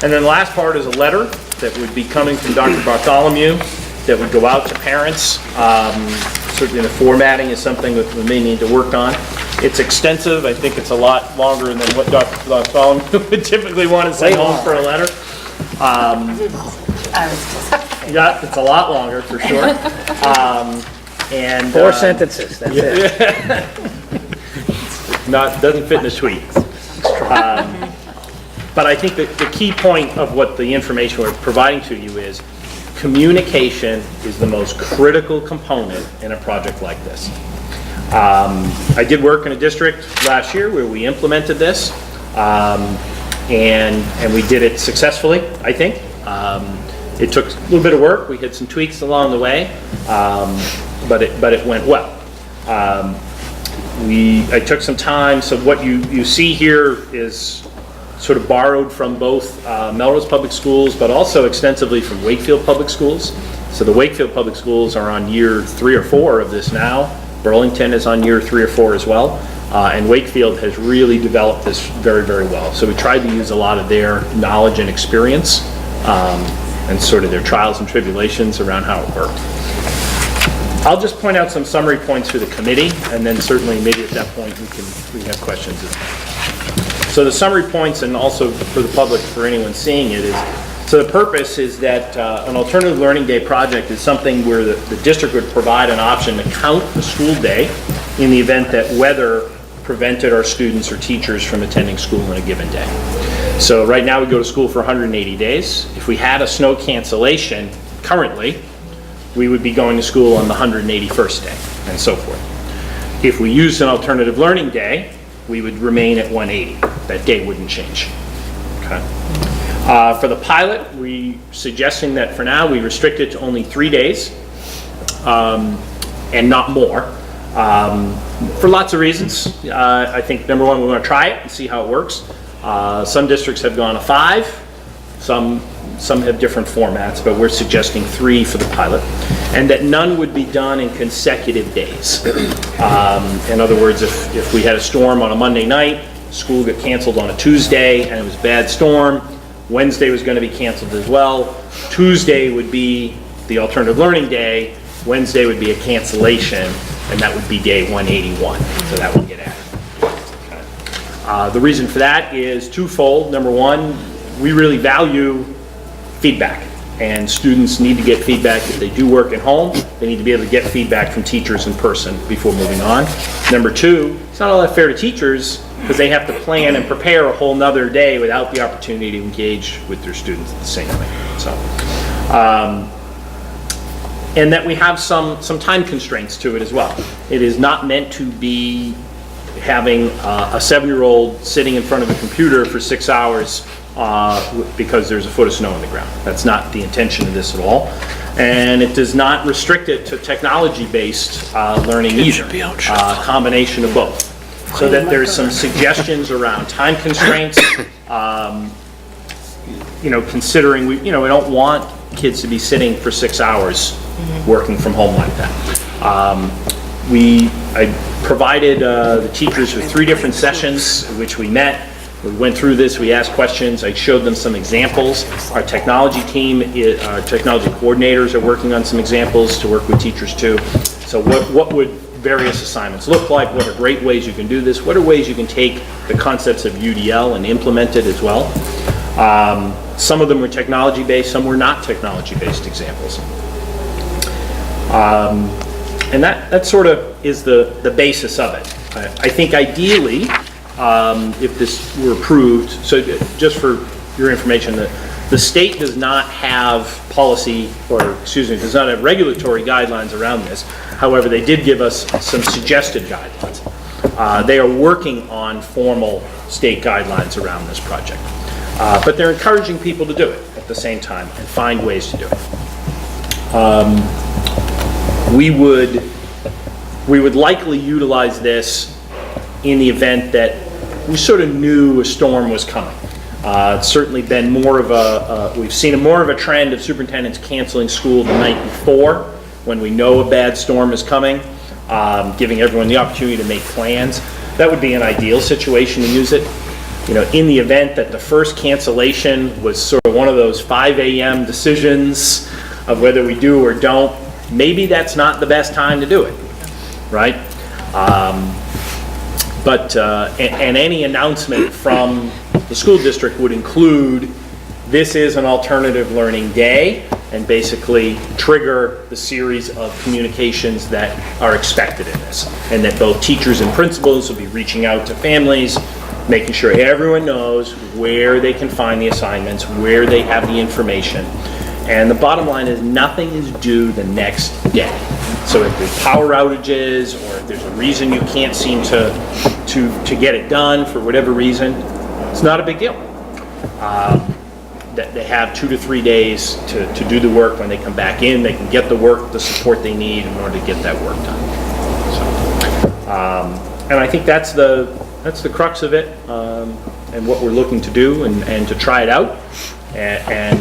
[SPEAKER 8] And then the last part is a letter that would be coming from Dr. Bartholomew that would go out to parents. Certainly the formatting is something that we may need to work on. It's extensive. I think it's a lot longer than what Dr. Bartholomew would typically want to send home for a letter. Yeah, it's a lot longer for sure. And
[SPEAKER 5] 4 sentences, that's it.
[SPEAKER 8] Doesn't fit in a tweet. But I think that the key point of what the information we're providing to you is communication is the most critical component in a project like this. I did work in a district last year where we implemented this. and we did it successfully, I think. It took a little bit of work. We had some tweaks along the way, but it went well. I took some time, so what you see here is sort of borrowed from both Melrose Public Schools, but also extensively from Wakefield Public Schools. So the Wakefield Public Schools are on year 3 or 4 of this now. Burlington is on year 3 or 4 as well. And Wakefield has really developed this very, very well. So we tried to use a lot of their knowledge and experience and sort of their trials and tribulations around how it worked. I'll just point out some summary points for the committee, and then certainly maybe at that point we can have questions. So the summary points, and also for the public, for anyone seeing it, is so the purpose is that an alternative learning day project is something where the district would provide an option to count the school day in the event that weather prevented our students or teachers from attending school in a given day. So right now we go to school for 180 days. If we had a snow cancellation currently, we would be going to school on the 181st day, and so forth. If we used an alternative learning day, we would remain at 180. That day wouldn't change. Okay. For the pilot, we're suggesting that for now we restrict it to only 3 days and not more. For lots of reasons. I think number one, we want to try it and see how it works. Some districts have gone to 5. Some have different formats, but we're suggesting 3 for the pilot, and that none would be done in consecutive days. In other words, if we had a storm on a Monday night, school got canceled on a Tuesday, and it was a bad storm, Wednesday was going to be canceled as well. Tuesday would be the alternative learning day, Wednesday would be a cancellation, and that would be day 181, so that would get added. Okay. The reason for that is twofold. Number one, we really value feedback, and students need to get feedback. If they do work at home, they need to be able to get feedback from teachers in person before moving on. Number two, it's not all that fair to teachers because they have to plan and prepare a whole nother day without the opportunity to engage with their students the same way. So, and that we have some time constraints to it as well. It is not meant to be having a 7-year-old sitting in front of a computer for 6 hours because there's a foot of snow on the ground. That's not the intention of this at all. And it does not restrict it to technology-based learning either. A combination of both. So that there's some suggestions around time constraints, considering we don't want kids to be sitting for 6 hours working from home like that. I provided the teachers with 3 different sessions in which we met. We went through this, we asked questions, I showed them some examples. Our technology team, our technology coordinators are working on some examples to work with teachers too. So what would various assignments look like? What are great ways you can do this? What are ways you can take the concepts of UDL and implement it as well? Some of them were technology-based, some were not technology-based examples. And that sort of is the basis of it. I think ideally, if this were approved, so just for your information, the state does not have policy, does not have regulatory guidelines around this. However, they did give us some suggested guidelines. They are working on formal state guidelines around this project. But they're encouraging people to do it at the same time and find ways to do it. We would likely utilize this in the event that we sort of knew a storm was coming. It's certainly been more of we've seen more of a trend of superintendents canceling school the night before when we know a bad storm is coming, giving everyone the opportunity to make plans. That would be an ideal situation to use it. In the event that the first cancellation was sort of one of those 5 a.m. decisions of whether we do or don't, maybe that's not the best time to do it, right? But any announcement from the school district would include this is an alternative learning day and basically trigger the series of communications that are expected in this, and that both teachers and principals will be reaching out to families, making sure everyone knows where they can find the assignments, where they have the information. And the bottom line is nothing is due the next day. So if there's power outages or if there's a reason you can't seem to get it done for whatever reason, it's not a big deal. that they have 2 to 3 days to do the work. When they come back in, they can get the work, the support they need in order to get that work done. So, and I think that's the crux of it, and what we're looking to do, and to try it out and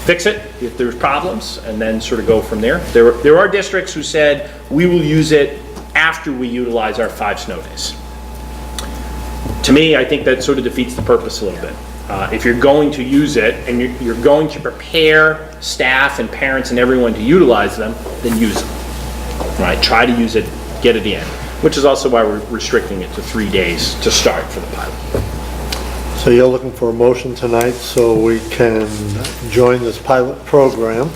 [SPEAKER 8] fix it if there's problems, and then sort of go from there. There are districts who said, we will use it after we utilize our 5 snow days. To me, I think that sort of defeats the purpose a little bit. If you're going to use it, and you're going to prepare staff and parents and everyone to utilize them, then use them. Right? Try to use it, get it in, which is also why we're restricting it to 3 days to start for the pilot.
[SPEAKER 1] So you're looking for a motion tonight so we can join this pilot program.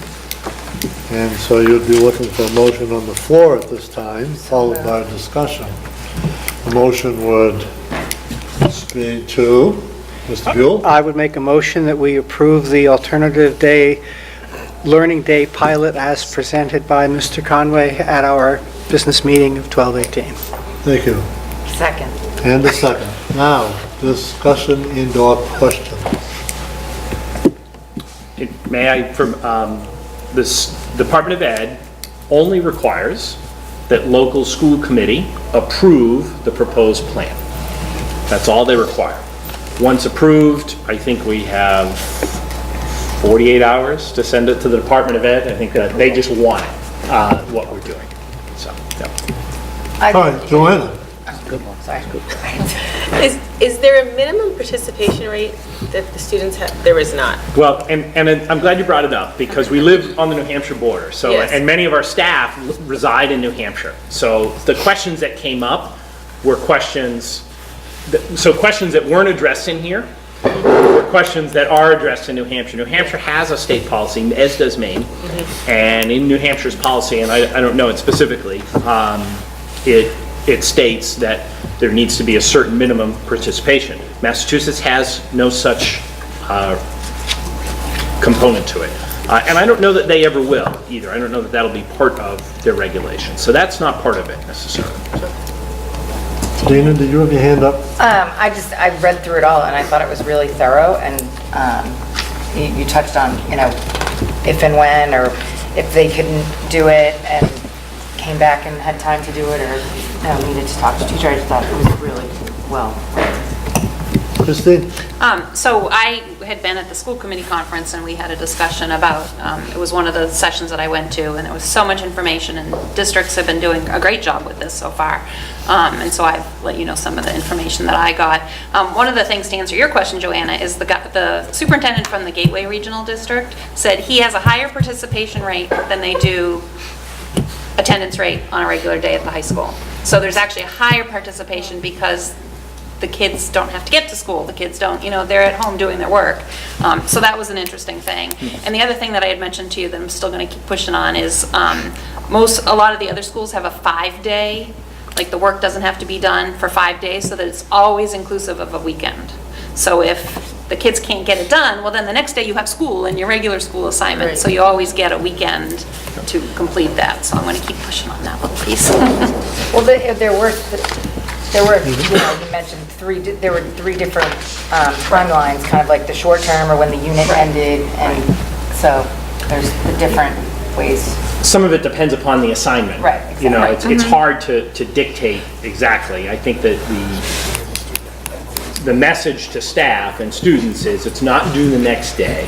[SPEAKER 1] And so you'd be looking for a motion on the floor at this time, followed by a discussion. The motion would be to, Mr. Buell?
[SPEAKER 10] I would make a motion that we approve the alternative day, learning day pilot as presented by Mr. Conway at our business meeting of 12/18.
[SPEAKER 1] Thank you.
[SPEAKER 6] Second.
[SPEAKER 1] And a second. Now, discussion and/or question.
[SPEAKER 8] May I, from this Department of Ed only requires that local school committee approve the proposed plan. That's all they require. Once approved, I think we have 48 hours to send it to the Department of Ed. I think that they just want it, what we're doing. So, yeah.
[SPEAKER 1] All right, Joanna.
[SPEAKER 6] Is there a minimum participation rate that the students have? There is not.
[SPEAKER 8] Well, and I'm glad you brought it up, because we live on the New Hampshire border, so,
[SPEAKER 6] Yes.
[SPEAKER 8] and many of our staff reside in New Hampshire. So the questions that came up were questions that weren't addressed in here were questions that are addressed in New Hampshire. New Hampshire has a state policy, as does Maine, and in New Hampshire's policy, and I don't know it specifically, it states that there needs to be a certain minimum participation. Massachusetts has no such component to it. And I don't know that they ever will either. I don't know that that'll be part of their regulations. So that's not part of it necessarily. So.
[SPEAKER 1] Dana, did you have your hand up?
[SPEAKER 11] I read through it all and I thought it was really thorough, and you touched on, if and when, or if they couldn't do it and came back and had time to do it, or needed to talk to teacher. I just thought it was really well.
[SPEAKER 1] Christine?
[SPEAKER 4] So I had been at the school committee conference, and we had a discussion about, it was one of the sessions that I went to, and there was so much information, and districts have been doing a great job with this so far. And so I've let you know some of the information that I got. One of the things, to answer your question, Joanna, is the superintendent from the Gateway Regional District said he has a higher participation rate than they do attendance rate on a regular day at the high school. So there's actually a higher participation because the kids don't have to get to school. The kids don't, they're at home doing their work. So that was an interesting thing. And the other thing that I had mentioned to you that I'm still going to keep pushing on is a lot of the other schools have a 5-day, like the work doesn't have to be done for 5 days, so that it's always inclusive of a weekend. So if the kids can't get it done, well then the next day you have school and your regular school assignment,
[SPEAKER 6] Right.
[SPEAKER 4] so you always get a weekend to complete that. So I'm going to keep pushing on that little piece.
[SPEAKER 11] Well, there were, you mentioned there were 3 different timelines, kind of like the short term or when the unit ended, and so there's the different ways.
[SPEAKER 8] Some of it depends upon the assignment.
[SPEAKER 11] Right, exactly.
[SPEAKER 8] It's hard to dictate exactly. I think that the message to staff and students is it's not due the next day.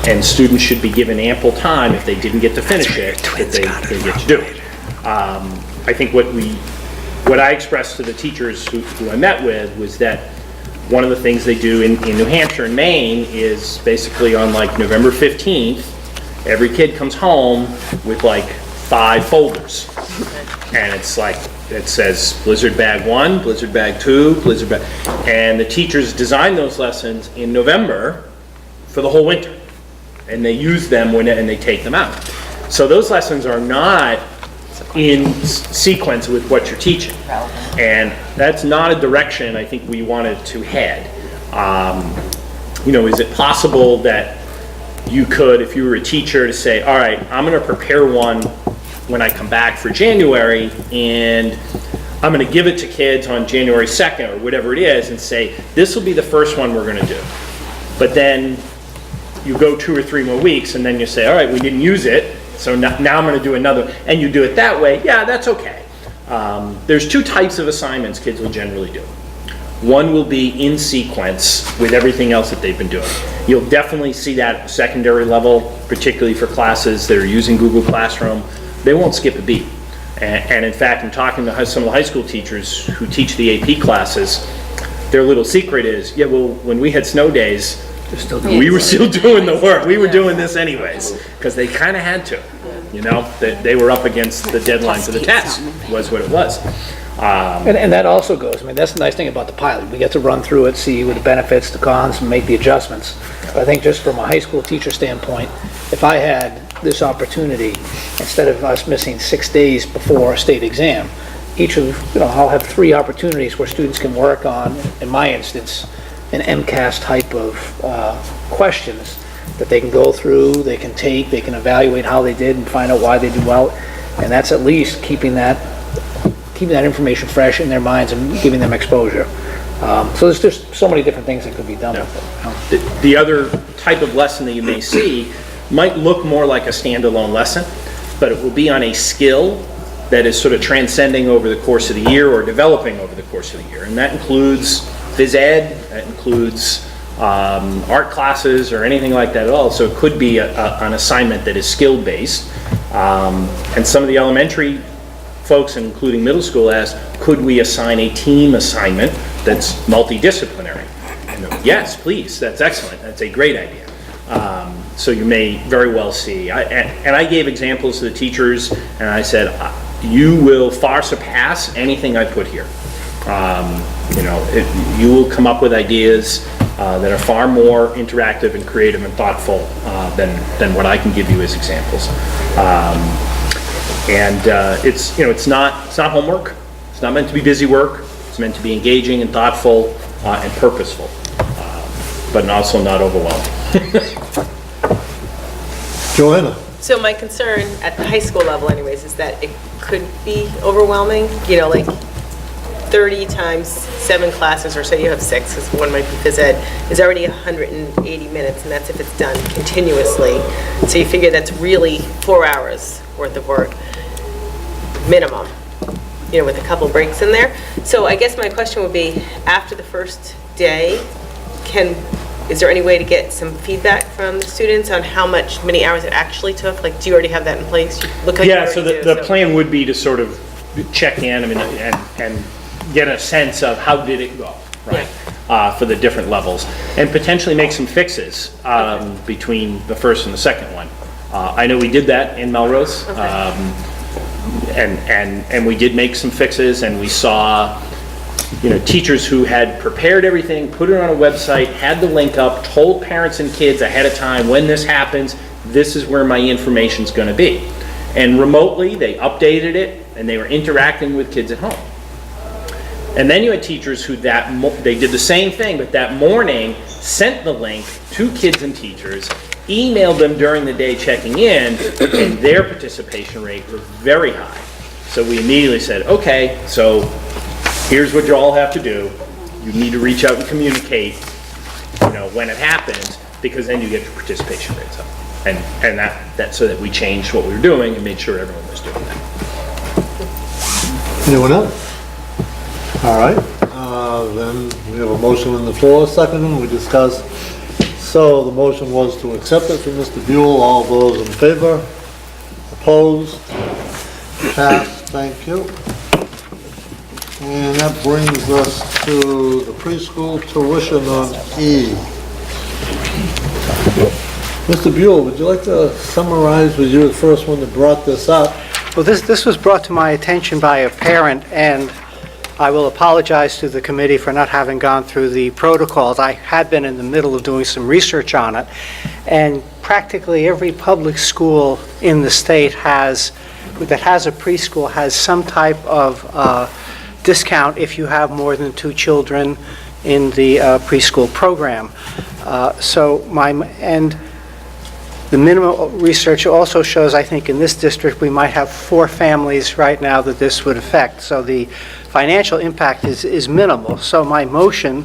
[SPEAKER 8] And students should be given ample time if they didn't get to finish it, that they get to do it. I think what I expressed to the teachers who I met with was that one of the things they do in New Hampshire and Maine is basically on like November 15th, every kid comes home with like 5 folders. And it's like, it says Blizzard Bag 1, Blizzard Bag 2, Blizzard Bag, and the teachers design those lessons in November for the whole winter. And they use them and they take them out. So those lessons are not in sequence with what you're teaching. And that's not a direction I think we wanted to head. Is it possible that you could, if you were a teacher, to say, all right, I'm going to prepare one when I come back for January, and I'm going to give it to kids on January 2nd or whatever it is, and say, this will be the first one we're going to do. But then you go 2 or 3 more weeks, and then you say, all right, we didn't use it, so now I'm going to do another, and you do it that way, yeah, that's okay. There's 2 types of assignments kids will generally do. One will be in sequence with everything else that they've been doing. You'll definitely see that at secondary level, particularly for classes that are using Google Classroom. They won't skip a beat. And in fact, in talking to some of the high school teachers who teach the AP classes, their little secret is, yeah, well, when we had snow days, we were still doing the work. We were doing this anyways, because they kind of had to. You know, they were up against the deadline for the test, was what it was.
[SPEAKER 5] And that also goes, I mean, that's the nice thing about the pilot. We get to run through it, see what the benefits, the cons, and make the adjustments. But I think just from a high school teacher standpoint, if I had this opportunity, instead of us missing 6 days before a state exam, I'll have 3 opportunities where students can work on, in my instance, an MCAS type of questions that they can go through, they can take, they can evaluate how they did and find out why they did well. And that's at least keeping that information fresh in their minds and giving them exposure. So there's just so many different things that could be done with it.
[SPEAKER 8] The other type of lesson that you may see might look more like a standalone lesson, but it will be on a skill that is sort of transcending over the course of the year or developing over the course of the year. And that includes phys ed, that includes art classes or anything like that at all. So it could be an assignment that is skill-based. And some of the elementary folks, including middle school, asked, could we assign a team assignment that's multidisciplinary? Yes, please, that's excellent. That's a great idea. So you may very well see. And I gave examples to the teachers, and I said, you will far surpass anything I put here. You will come up with ideas that are far more interactive and creative and thoughtful than what I can give you as examples. It's not homework. It's not meant to be busy work. It's meant to be engaging and thoughtful and purposeful, but also not overwhelming.
[SPEAKER 1] Joanna?
[SPEAKER 6] So my concern at the high school level anyways is that it could be overwhelming, like 30 times 7 classes, or say you have 6, because one might be phys ed, is already 180 minutes, and that's if it's done continuously. So you figure that's really 4 hours worth of work, minimum, with a couple breaks in there. So I guess my question would be, after the first day, is there any way to get some feedback from the students on many hours it actually took? Like, do you already have that in place?
[SPEAKER 8] So the plan would be to sort of check in, and get a sense of how did it go, right? For the different levels, and potentially make some fixes between the first and the second one. I know we did that in Melrose, and we did make some fixes, and we saw teachers who had prepared everything, put it on a website, had the link up, told parents and kids ahead of time, when this happens, this is where my information's going to be. And remotely, they updated it, and they were interacting with kids at home. And then you had teachers who they did the same thing, but that morning sent the link to kids and teachers, emailed them during the day checking in, and their participation rate was very high. So we immediately said, okay, so here's what you all have to do. You need to reach out and communicate, when it happens, because then you get your participation rates up. And that so that we changed what we were doing and made sure everyone was doing that.
[SPEAKER 1] Anyone else? All right, then we have a motion on the floor, second, we discussed. So the motion was to accept it from Mr. Buell. All those in favor? Opposed? Passed, thank you. And that brings us to the preschool tuition on E. Mr. Buell, would you like to summarize, was you the first one that brought this up?
[SPEAKER 10] Well, this was brought to my attention by a parent, and I will apologize to the committee for not having gone through the protocols. I had been in the middle of doing some research on it, and practically every public school in the state that has a preschool has some type of discount if you have more than 2 children in the preschool program. The minimum research also shows, I think, in this district, we might have 4 families right now that this would affect. So the financial impact is minimal. So my motion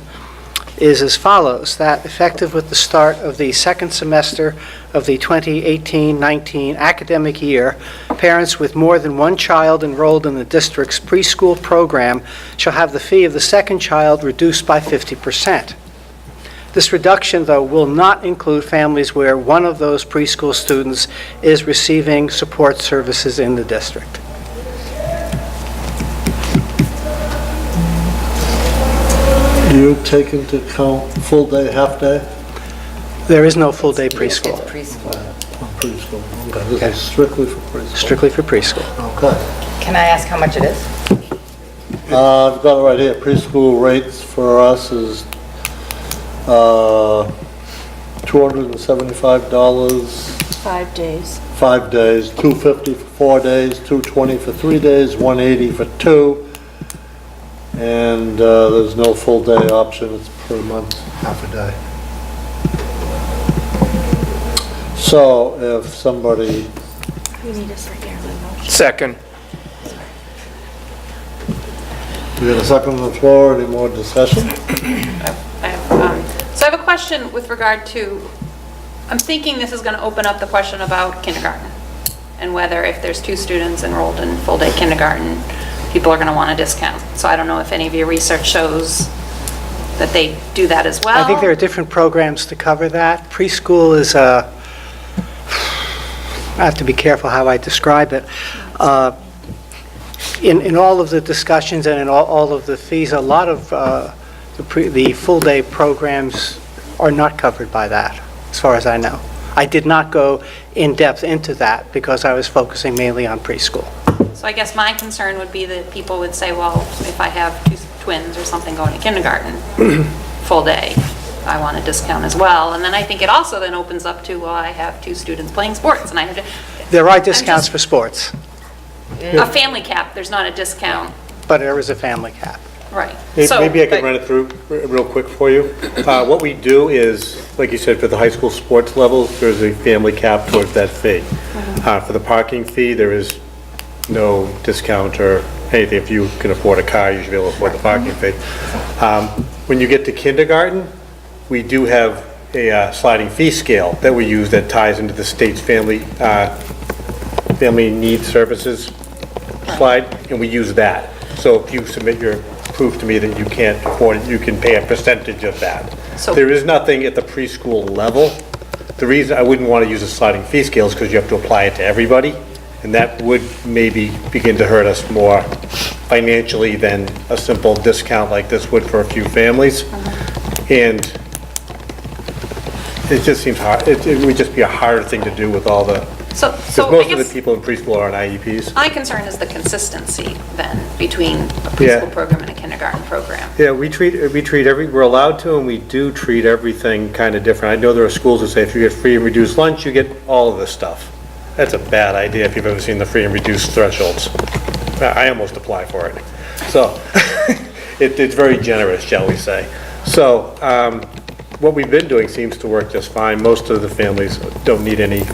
[SPEAKER 10] is as follows, that effective with the start of the second semester of the 2018-19 academic year, parents with more than one child enrolled in the district's preschool program shall have the fee of the second child reduced by 50%. This reduction, though, will not include families where one of those preschool students is receiving support services in the district.
[SPEAKER 1] Do you take into account full day, half day?
[SPEAKER 10] There is no full-day preschool,
[SPEAKER 11] Preschool.
[SPEAKER 1] Preschool, okay, this is strictly for preschool.
[SPEAKER 10] strictly for preschool.
[SPEAKER 1] Okay.
[SPEAKER 11] Can I ask how much it is?
[SPEAKER 1] I've got it right here, preschool rates for us is $275.
[SPEAKER 12] 5 days.
[SPEAKER 1] 5 days, $250 for 4 days, $220 for 3 days, $180 for 2. And there's no full day option, it's per month, half a day. So if somebody,
[SPEAKER 12] We need a second on the motion.
[SPEAKER 3] Second.
[SPEAKER 1] we got a second on the floor, any more discussion?
[SPEAKER 4] So I have a question with regard to, I'm thinking this is going to open up the question about kindergarten, and whether if there's 2 students enrolled in full-day kindergarten, people are going to want a discount. So I don't know if any of your research shows that they do that as well.
[SPEAKER 10] I think there are different programs to cover that. Preschool is I have to be careful how I describe it. In all of the discussions and in all of the fees, a lot of the full-day programs are not covered by that, as far as I know. I did not go in-depth into that because I was focusing mainly on preschool.
[SPEAKER 4] So I guess my concern would be that people would say, well, if I have 2 twins or something going to kindergarten, full day, I want a discount as well. And then I think it also then opens up to, well, I have 2 students playing sports, and I have to...
[SPEAKER 10] There are discounts for sports,
[SPEAKER 4] A family cap, there's not a discount,
[SPEAKER 10] but there is a family cap.
[SPEAKER 4] right.
[SPEAKER 9] Maybe I can
[SPEAKER 4] but-
[SPEAKER 9] run it through real quick for you. What we do is, like you said, for the high school sports levels, there's a family cap towards that fee. For the parking fee, there is no discount or anything. If you can afford a car, you should be able to afford the parking fee. When you get to kindergarten, we do have a sliding fee scale that we use that ties into the state's family needs services slide, and we use that. So if you submit your proof to me that you can't afford it, you can pay a percentage of that.
[SPEAKER 4] So-
[SPEAKER 9] There is nothing at the preschool level. The reason I wouldn't want to use a sliding fee scale is because you have to apply it to everybody, and that would maybe begin to hurt us more financially than a simple discount like this would for a few families. And it just seems hard, it would just be a harder thing to do with all the,
[SPEAKER 4] So
[SPEAKER 9] because
[SPEAKER 4] I
[SPEAKER 9] most of the
[SPEAKER 4] guess
[SPEAKER 9] people in preschool are on IEPs.
[SPEAKER 4] my concern is the consistency then between a
[SPEAKER 9] Yeah.
[SPEAKER 4] preschool program and a kindergarten program.
[SPEAKER 9] Yeah, we treat we're allowed to, and we do treat everything kind of different. I know there are schools that say if you get free and reduced lunch, you get all of this stuff. That's a bad idea if you've ever seen the free and reduced thresholds. I almost apply for it. So, it's very generous, shall we say. So, what we've been doing seems to work just fine. Most of the families don't need any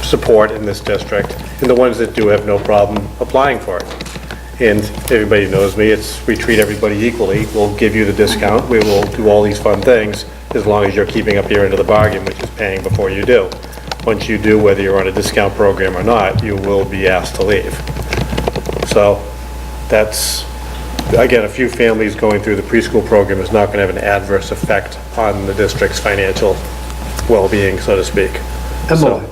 [SPEAKER 9] support in this district, and the ones that do have no problem applying for it. And everybody knows me, we treat everybody equally. We'll give you the discount, we will do all these fun things, as long as you're keeping up your end of the bargain, which is paying before you do. Once you do, whether you're on a discount program or not, you will be asked to leave. So, that's, again, a few families going through the preschool program is not going to have an adverse effect on the district's financial well-being, so to speak.
[SPEAKER 1] Emily?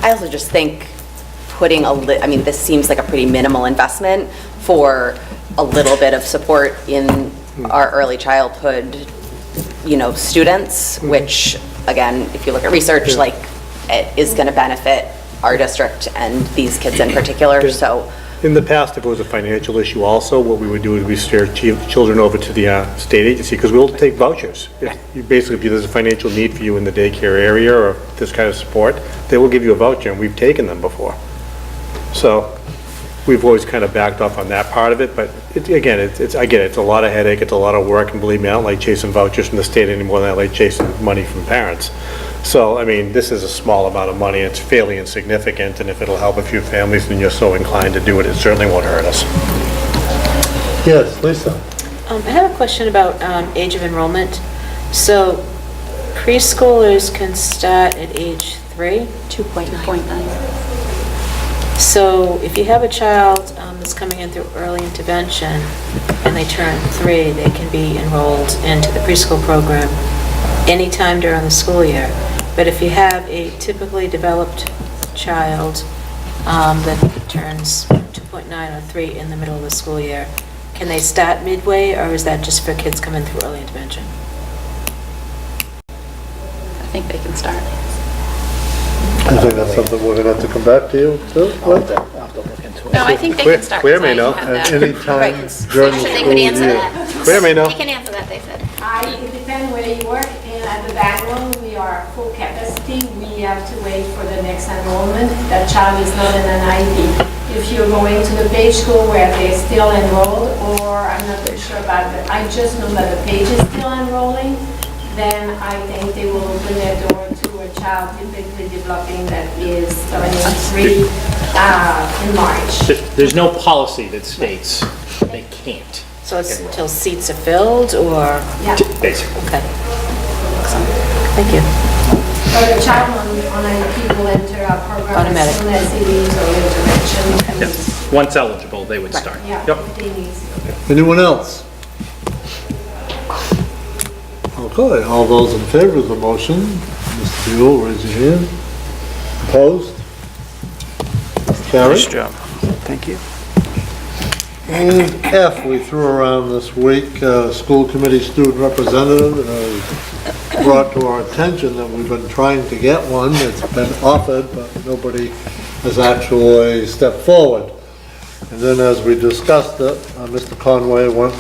[SPEAKER 2] I also just think putting I mean, this seems like a pretty minimal investment for a little bit of support in our early childhood, students, which, again, if you look at research, like, it is going to benefit our district and these kids in particular, so.
[SPEAKER 9] In the past, if it was a financial issue also, what we would do is we steer children over to the state agency, because we'll take vouchers. If there's a financial need for you in the daycare area or this kind of support, they will give you a voucher, and we've taken them before. So, we've always kind of backed off on that part of it, but I get it, it's a lot of headache, it's a lot of work, and believe me, I don't like chasing vouchers from the state any more than I like chasing money from parents. So, I mean, this is a small amount of money, it's fairly insignificant, and if it'll help a few families and you're so inclined to do it, it certainly won't hurt us.
[SPEAKER 1] Yes, Lisa?
[SPEAKER 12] I have a question about age of enrollment. So preschoolers can start at age 3?
[SPEAKER 2] 2.9.
[SPEAKER 12] So if you have a child that's coming in through early intervention and they turn 3, they can be enrolled into the preschool program anytime during the school year. But if you have a typically developed child that turns 2.9 or 3 in the middle of the school year, can they start midway, or is that just for kids coming through early intervention?
[SPEAKER 4] I think they can start.
[SPEAKER 1] I think that's something we're gonna have to come back to you, too.
[SPEAKER 5] I'll have to look into it.
[SPEAKER 4] No, I think they can start.
[SPEAKER 9] Claire may know.
[SPEAKER 4] because I
[SPEAKER 1] At
[SPEAKER 4] had that.
[SPEAKER 1] any time during the
[SPEAKER 7] Actually, they
[SPEAKER 1] school
[SPEAKER 7] could answer
[SPEAKER 1] year.
[SPEAKER 7] that.
[SPEAKER 9] Claire may know.
[SPEAKER 7] They can answer that, they said.
[SPEAKER 13] It depends where you work, and at the background, we are full capacity. We have to wait for the next enrollment. That child is not in an IEP. If you're going to the page school where they're still enrolled, or I'm not too sure about that, I just know that the page is still enrolling, then I think they will open their door to a child typically developing that is turning 3 in March.
[SPEAKER 8] There's no policy that states they can't,
[SPEAKER 12] So it's until seats are filled, or?
[SPEAKER 13] Yeah.
[SPEAKER 8] basically.
[SPEAKER 12] Okay. Thank you.
[SPEAKER 13] But a child on IEP will enter our program as
[SPEAKER 12] Automatic.
[SPEAKER 13] soon as it is early intervention.
[SPEAKER 8] Yeah. Once eligible, they would start.
[SPEAKER 13] Yeah,
[SPEAKER 8] Yep.
[SPEAKER 13] if they need.
[SPEAKER 1] Anyone else? Okay, all those in favor of the motion, Mr. Buell, raise your hand. Opposed? Carried.
[SPEAKER 10] Thank you.
[SPEAKER 1] And F, we threw around this week, school committee student representative, brought to our attention that we've been trying to get one. It's been offered, but nobody has actually stepped forward. And then as we discussed it, Mr. Conway went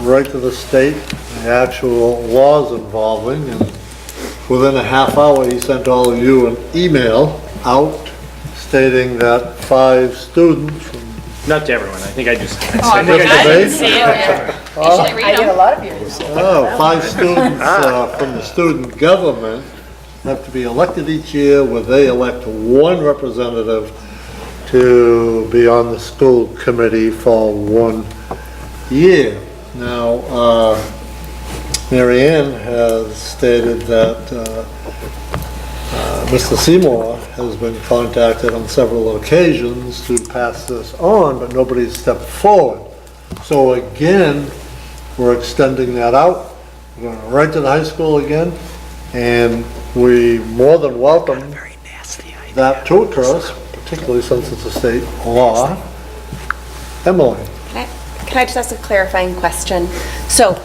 [SPEAKER 1] right to the state, the actual laws involving, and within a half hour, he sent all of you an email out stating that 5 students from
[SPEAKER 8] Not to everyone, I think I just,
[SPEAKER 4] Oh, I didn't see it. You should read
[SPEAKER 11] I get a
[SPEAKER 4] them.
[SPEAKER 11] lot of yours.
[SPEAKER 1] 5 students from the student government have to be elected each year, where they elect 1 representative to be on the school committee for 1 year. Now, Mary Ann has stated that Mr. Seymour has been contacted on several occasions to pass this on, but nobody's stepped forward. So again, we're extending that out. We're going right to the high school again, and we more than welcome that to occur, particularly since it's a state law. Emily?
[SPEAKER 2] Can I just ask a clarifying question? So,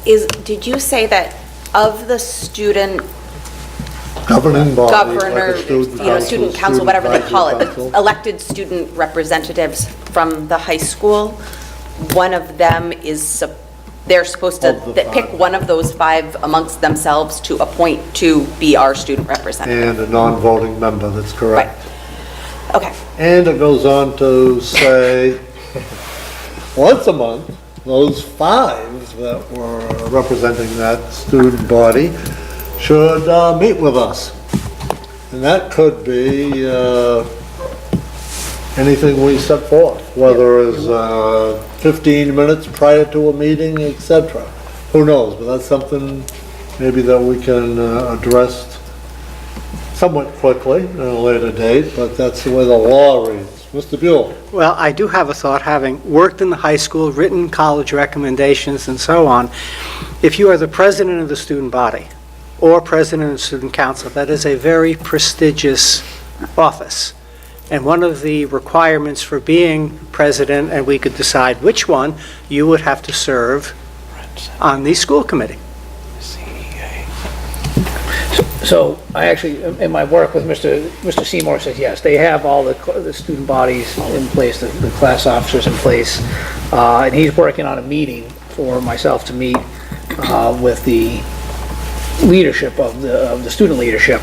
[SPEAKER 2] did you say that of the student
[SPEAKER 1] Governing body,
[SPEAKER 2] governor,
[SPEAKER 1] like a
[SPEAKER 2] student council, whatever they call it,
[SPEAKER 1] advisory
[SPEAKER 2] the
[SPEAKER 1] council.
[SPEAKER 2] elected student representatives from the high school, one of them is, they're supposed to
[SPEAKER 1] Of the
[SPEAKER 2] pick
[SPEAKER 1] 5.
[SPEAKER 2] one of those 5 amongst themselves to appoint to be our student representative?
[SPEAKER 1] And a non-voting member, that's
[SPEAKER 2] Right.
[SPEAKER 1] correct.
[SPEAKER 2] Okay.
[SPEAKER 1] And it goes on to say, once a month, those 5 that were representing that student body should meet with us. And that could be anything we set forth, whether it's 15 minutes prior to a meeting, etc. Who knows, but that's something maybe that we can address somewhat quickly at a later date, but that's the way the law reads. Mr. Buell?
[SPEAKER 10] Well, I do have a thought, having worked in the high school, written college recommendations and so on. If you are the president of the student body or president of the student council, that is a very prestigious office. And one of the requirements for being president, and we could decide which one, you would have to serve on the school committee.
[SPEAKER 5] So I actually, in my work with Mr. Seymour says, yes, they have all the student bodies in place, the class officers in place. And he's working on a meeting for myself to meet with the leadership of the student leadership,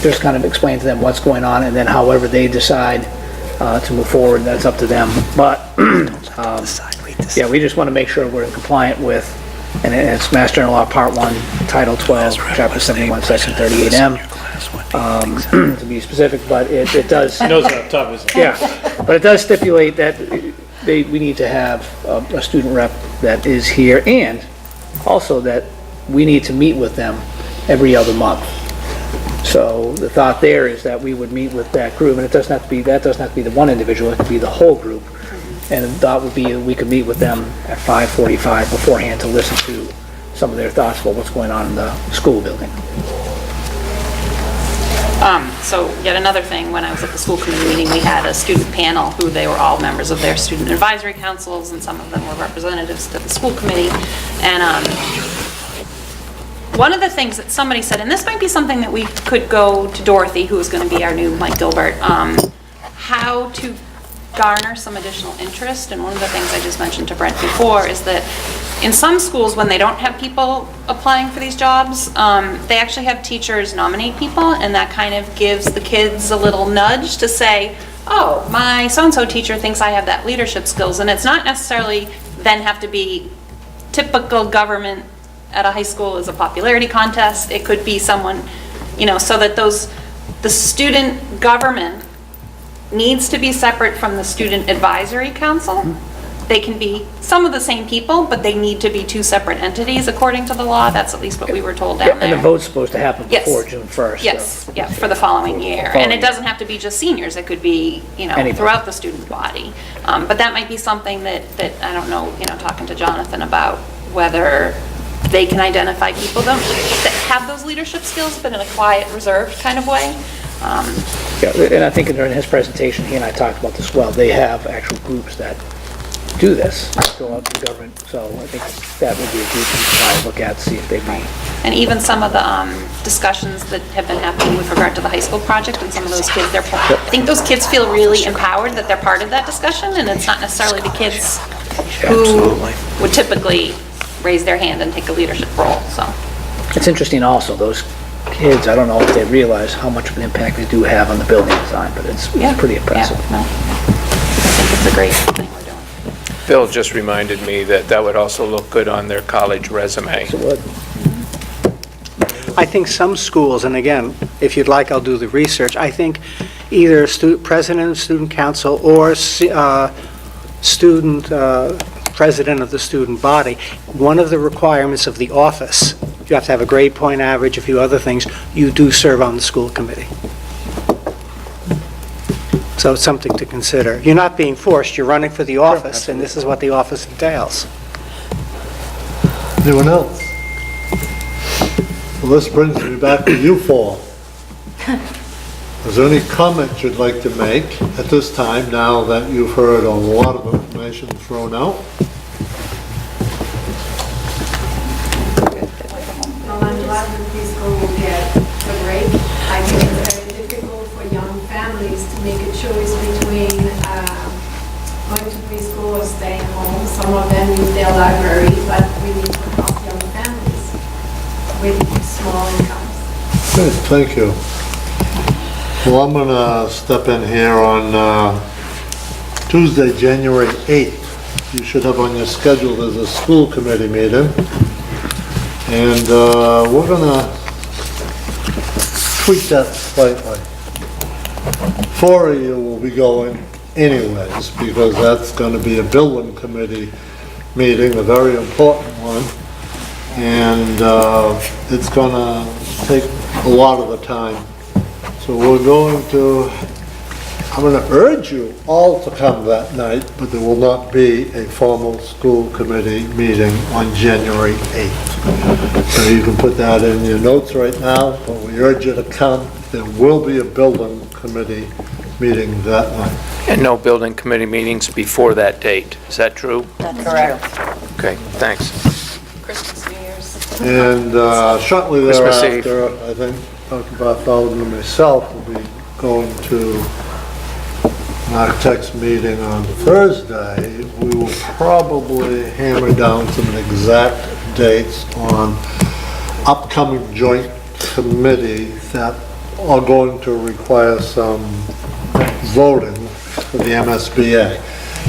[SPEAKER 5] just kind of explain to them what's going on, and then however they decide to move forward, that's up to them. But, yeah, we just want to make sure we're in compliant with, and it's Mass General Law, Part 1, Title 12, Chapter 71, Section 38M, to be specific, but it does...
[SPEAKER 8] Knows how tough it is.
[SPEAKER 5] Yeah, but it does stipulate that we need to have a student rep that is here, and also that we need to meet with them every other month. So the thought there is that we would meet with that group, and that doesn't have to be the one individual, it could be the whole group. And the thought would be we could meet with them at 5:45 beforehand to listen to some of their thoughts about what's going on in the school building.
[SPEAKER 4] So yet another thing, when I was at the school committee meeting, we had a student panel who they were all members of their student advisory councils, and some of them were representatives to the school committee. And one of the things that somebody said, and this might be something that we could go to Dorothy, who is going to be our new Mike Gilbert, how to garner some additional interest. And one of the things I just mentioned to Brent before is that in some schools, when they don't have people applying for these jobs, they actually have teachers nominate people, and that kind of gives the kids a little nudge to say, oh, my so-and-so teacher thinks I have that leadership skills. And it's not necessarily then have to be typical government at a high school is a popularity contest. It could be someone, so that the student government needs to be separate from the student advisory council. They can be some of the same people, but they need to be two separate entities according to the law. That's at least what we were told down there.
[SPEAKER 5] And the vote's supposed to happen
[SPEAKER 4] Yes.
[SPEAKER 5] before June 1st.
[SPEAKER 4] Yes, yeah, for the following year. And it doesn't have to be just seniors, it could be,
[SPEAKER 5] Anybody.
[SPEAKER 4] throughout the student body. But that might be something that I don't know, talking to Jonathan about whether they can identify people that have those leadership skills, but in a quiet, reserved kind of way.
[SPEAKER 5] Yeah, and I think during his presentation, he and I talked about this as well. They have actual groups that do this, go out to government. So I think that would be a group to try and look at, see if they might.
[SPEAKER 4] And even some of the discussions that have been happening with regard to the high school project and some of those kids, I think those kids feel really empowered that they're part of that discussion, and it's not necessarily the kids who would typically raise their hand and take a leadership role, so.
[SPEAKER 5] It's interesting also, those kids, I don't know if they realize how much of an impact they do have on the building design, but it's pretty impressive.
[SPEAKER 4] Yeah, no. I think it's a great thing we're doing.
[SPEAKER 3] Bill just reminded me that would also look good on their college resume.
[SPEAKER 5] So what?
[SPEAKER 10] I think some schools, and again, if you'd like, I'll do the research, I think either president of student council or student president of the student body, one of the requirements of the office, you have to have a grade point average, a few other things, you do serve on the school committee. So it's something to consider. You're not being forced, you're running for the office, and this is what the office entails.
[SPEAKER 1] Anyone else? Well, this brings me back to you four. Is there any comments you'd like to make at this time, now that you've heard a lot of information thrown out?
[SPEAKER 13] Well, I'm glad that preschool will get a break. I think it's very difficult for young families to make a choice between going to preschool or staying home. Some of them use their library, but we need to help young families with small incomes.
[SPEAKER 1] Good, thank you. Well, I'm gonna step in here on Tuesday, January 8th. You should have on your schedule, there's a school committee meeting. And we're gonna tweak that slightly. 4 of you will be going anyways, because that's gonna be a building committee meeting, a very important one. And it's gonna take a lot of the time. So we're going to, I'm going to urge you all to come that night, but there will not be a formal school committee meeting on January 8th. So you can put that in your notes right now, but we urge you to come. There will be a building committee meeting that night.
[SPEAKER 3] And no building committee meetings before that date. Is that true?
[SPEAKER 11] That's correct.
[SPEAKER 3] Okay, thanks.
[SPEAKER 4] Christmas, New Year's.
[SPEAKER 1] And shortly
[SPEAKER 3] Christmas Eve.
[SPEAKER 1] thereafter, I think Dr. Bartholomew and myself will be going to an architects meeting on Thursday. We will probably hammer down some exact dates on upcoming joint committees that are going to require some voting for the MSBA.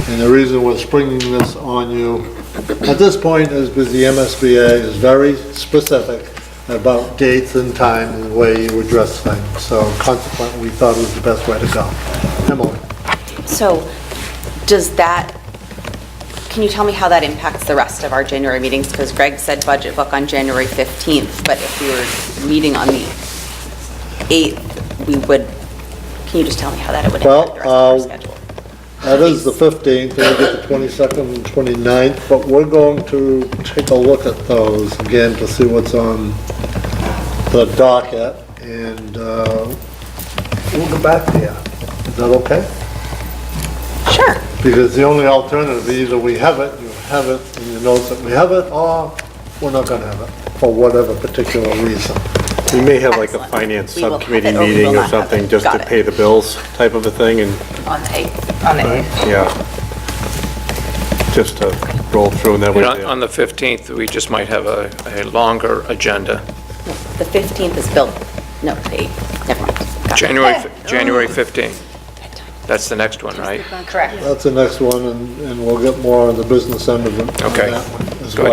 [SPEAKER 1] And the reason we're springing this on you at this point is because the MSBA is very specific about dates and time and the way you address things. So consequently, we thought it was the best way to go. Emily?
[SPEAKER 2] So does that can you tell me how that impacts the rest of our January meetings? Because Greg said budget book on January 15th, but if we were meeting on the 8th, we would, can you just tell me how that would impact the rest of our schedule?
[SPEAKER 1] That is the 15th, and we get the 22nd and 29th, but we're going to take a look at those again to see what's on the docket, and we'll get back to you. Is that okay?
[SPEAKER 2] Sure.
[SPEAKER 1] Because the only alternative, either we have it, you have it, and you know that we have it, or we're not gonna have it, for whatever particular reason.
[SPEAKER 9] We may have like a
[SPEAKER 2] Excellent.
[SPEAKER 9] finance
[SPEAKER 2] We will have
[SPEAKER 9] subcommittee
[SPEAKER 2] it or we will
[SPEAKER 9] meeting or
[SPEAKER 2] not have
[SPEAKER 9] something
[SPEAKER 2] it.
[SPEAKER 9] just
[SPEAKER 2] Got
[SPEAKER 9] to
[SPEAKER 2] it.
[SPEAKER 9] pay the bills type of a thing, and,
[SPEAKER 2] On the 8th.
[SPEAKER 11] On the 8th.
[SPEAKER 9] yeah. Just to roll through and that way.
[SPEAKER 3] On the 15th, we just might have a longer agenda.
[SPEAKER 2] The 15th is built, no, the 8th, never mind. Got it.
[SPEAKER 3] January 15th. That's the next one, right?
[SPEAKER 11] Correct.
[SPEAKER 1] That's the next one, and we'll get more on the business end of it on
[SPEAKER 3] Okay.
[SPEAKER 1] that one as
[SPEAKER 3] Good.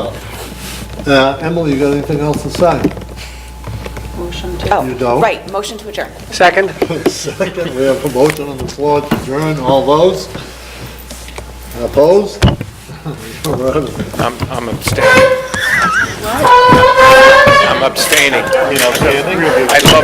[SPEAKER 1] well. Emily, you got anything else to say?
[SPEAKER 2] Oh,
[SPEAKER 1] You don't?
[SPEAKER 2] right, motion to adjourn.
[SPEAKER 10] Second?
[SPEAKER 1] Second, we have a motion on the floor to adjourn. All those? Opposed?
[SPEAKER 3] I'm abstaining. I'm abstaining.
[SPEAKER 1] You know, standing?
[SPEAKER 3] I love